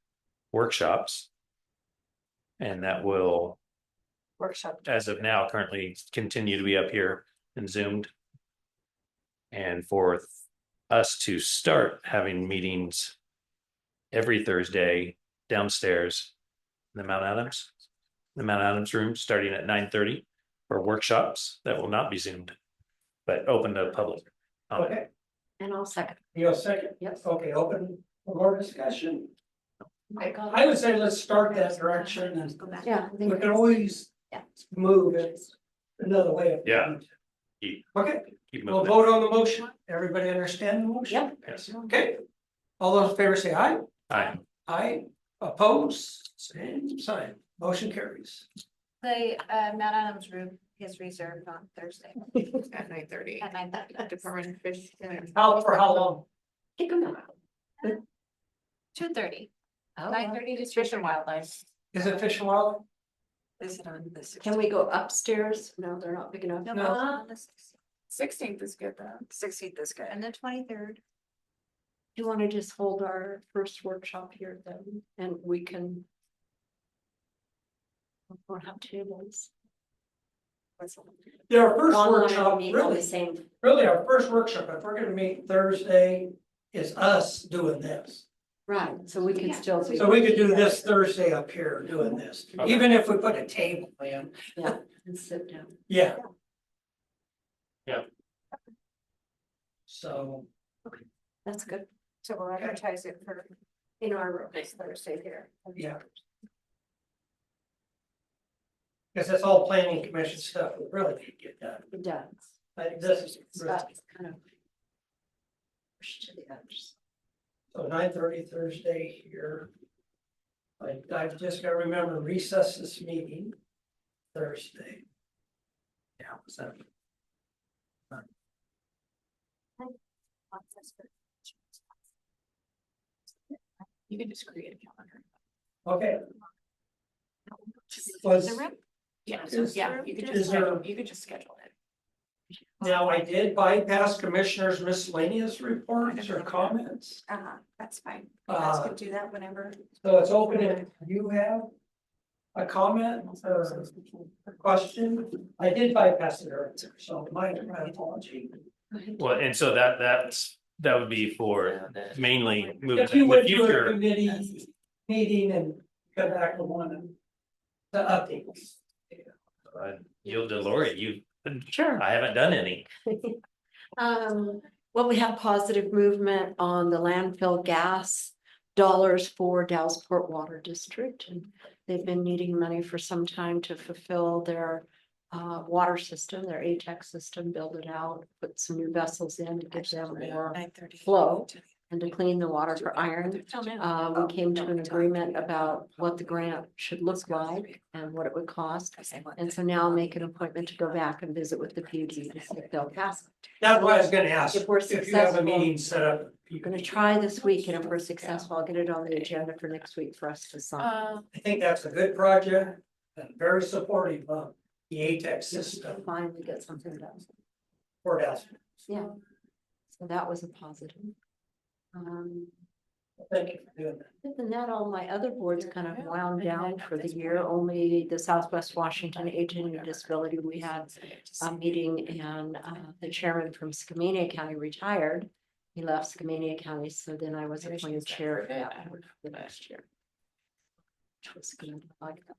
workshops. And that will, workshop. as of now, currently continue to be up here and zoomed. And for us to start having meetings every Thursday downstairs in the Mount Adams room, starting at 9:30 for workshops that will not be zoomed, but open to public. Okay, And I'll second. you second? Yes. Okay, open for more discussion. I I would say let's start that direction and Yeah. I think we can always Yeah. move it another way. if we Yeah. need to. Keep- Okay, Keep we'll moving. vote on the motion. Everybody understand the motion? Yep. Yes. Okay. All those in favor say aye. Aye. Aye, oppose, same sign, motion carries. The Mount Adams room is reserved on Thursday At 9:30. at 9:30. Department of Fish. For how long? Kick them out. 2:30. Oh, 9:30 to Fish and Wildlife. Is it Fish and Wildlife? Is it on this? Can we go upstairs? No, they're not big enough. No. On the 16th is good though. 16th is good. And the 23rd. Do you want to just hold our first workshop here then, and we can. We'll have tables. Yeah, our first Online workshop, meet on the really, same, really our first workshop, if we're gonna meet Thursday, is us doing this. right, so we can still. So we could do this Thursday up here doing this, Okay. even if we put a table in, Yeah, and sit down. yeah. Yeah. So, That's good. So we'll advertise it for In our room. this Thursday here. yeah. Cause that's all planning commission stuff we really need to get done. It does. Like this is, Stuff is kind of. Pushed to the edge. so 9:30 Thursday here. I've just gotta remember recess this meeting Thursday. Yeah, what's that? You can just create a calendar. Okay, was, Yeah, Is- yeah, you could is just there- schedule, you could just schedule it. now I did bypass commissioners miscellaneous reports or comments. That's fine. You guys Uh, can do that whenever. So it's open if you have a comment or a question. I did bypass it earlier, so my apology. Well, and so that would be for mainly moving If you in the went to a future. committee meeting and come back with one of the updates. Yield to Lori, Sure. I haven't done any. Well, we have positive movement on the landfill gas dollars for Dallasport Water District. And they've been needing money for some time to fulfill their water system, their ATEX system, build it out, put some new vessels in to give them more 9:30. flow and to clean the water for iron. We came to an agreement about what the grant should look like and what it would cost. And so now I'll make an appointment to go back and visit with the PUD to see if they'll pass it. That's what I was gonna ask. If we're If you have a successful- meeting set up. I'm gonna try this week, and if we're successful, I'll get it on the agenda for next week for us to sign. I think that's a good project and very supportive of the ATEX system Finally get something done. for us. Yeah. So that was a positive. Thank you for doing that. Other than that, all my other boards kind of wound down for the year. Only the Southwest Washington Aging and Disability, we had a meeting, and the chairman from Skamania County retired. He left Skamania County, so then I was appointed chair of that board for the next year. Which was good. I like that.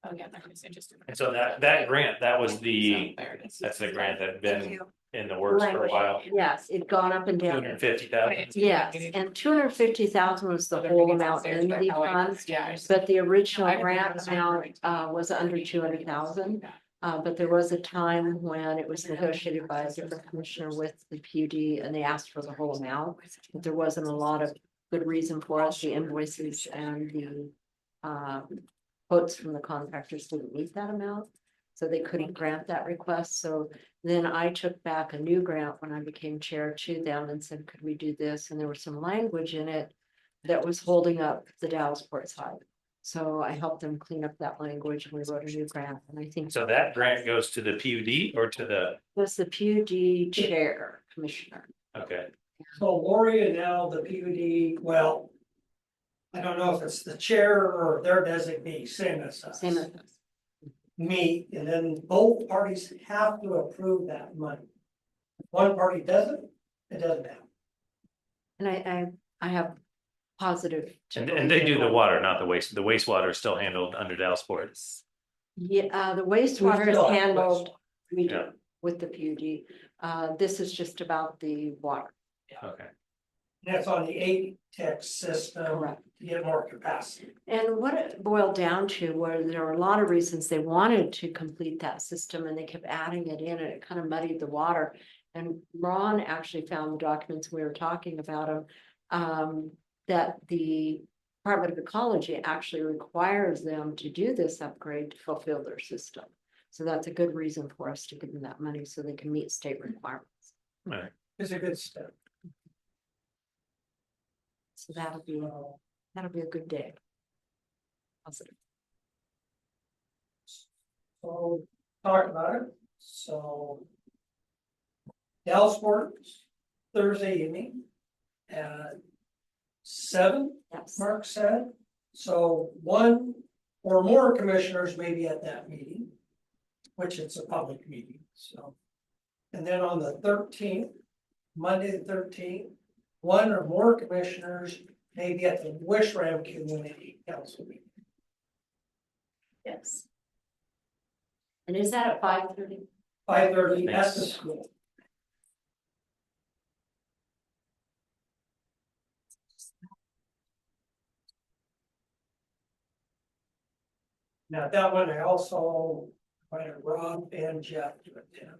Oh, yeah, that was interesting. And so that grant, that was the, So there it is. that's the grant that had Thank been you. in the works for a while. Yes, it'd gone up and down. 250,000. Yes, and 250,000 was the whole amount in the funds, Yeah. but the original grant amount was under 200,000. But there was a time when it was negotiated by a different commissioner with the PUD, and they asked for the whole amount. But there wasn't a lot of good reason for us. The invoices and the quotes from the contractors didn't meet that amount, so they couldn't grant that request. So then I took back a new grant when I became chair to them and said, could we do this? And there was some language in it that was holding up the Dallasport side. So I helped them clean up that language, and we wrote a new grant, and I think. So that grant goes to the PUD or to the, Was the PUD chair commissioner. okay, So Lori and now the PUD, well, I don't know if it's the chair or their designee, same as us. Same as us. Meet, and then both parties have to approve that money. If one party doesn't, it doesn't happen. And I have positive. and they do the water, not the waste. The wastewater is still handled under Dallasport. Yeah, the wastewater is still have handled, we do, Yeah. with the PUD. This is just about the water. Okay. And that's on the ATEX system Correct. to get more capacity. And what it boiled down to were there were a lot of reasons they wanted to complete that system, and they kept adding it in, and it kind of muddied the water. And Ron actually found the documents, we were talking about them, that the Department of Ecology actually requires them to do this upgrade to fulfill their system. So that's a good reason for us to give them that money so they can meet state requirements. Right. It's a good step. So that'll be a good day. Positive. So talk about it. So Dallas Sports Thursday evening at 7, Yes. Mark said. So one or more commissioners may be at that meeting, which it's a public meeting, so. And then on the 13th, Monday the 13th, one or more commissioners may be at the Wishram Community Council meeting. Yes. And is that at 5:30? 5:30 at the Nice. school. Now, that one I also invited Rob and Jeff to attend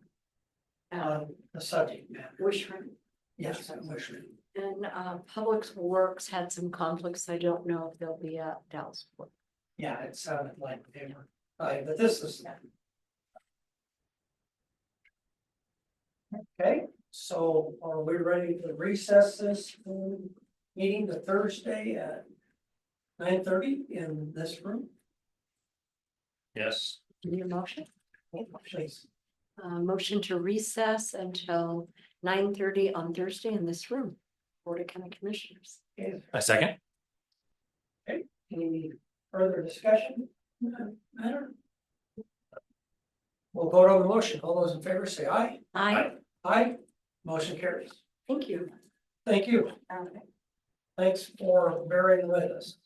on the subject matter. Wishram. Yes, at Wishram. And Public Works had some conflicts. I don't know if they'll be at Dallas. Yeah, it sounded like they were, but this is. Okay, so are we ready to recess this meeting to Thursday at 9:30 in this room? Yes. Need a motion? Please. Motion to recess until 9:30 on Thursday in this room. Board of County Commissioners. A second? Any further discussion? Matter? We'll vote on the motion. All those in favor say aye. Aye. Aye. Motion carries. Thank you. Thank you. Thanks for bearing with us.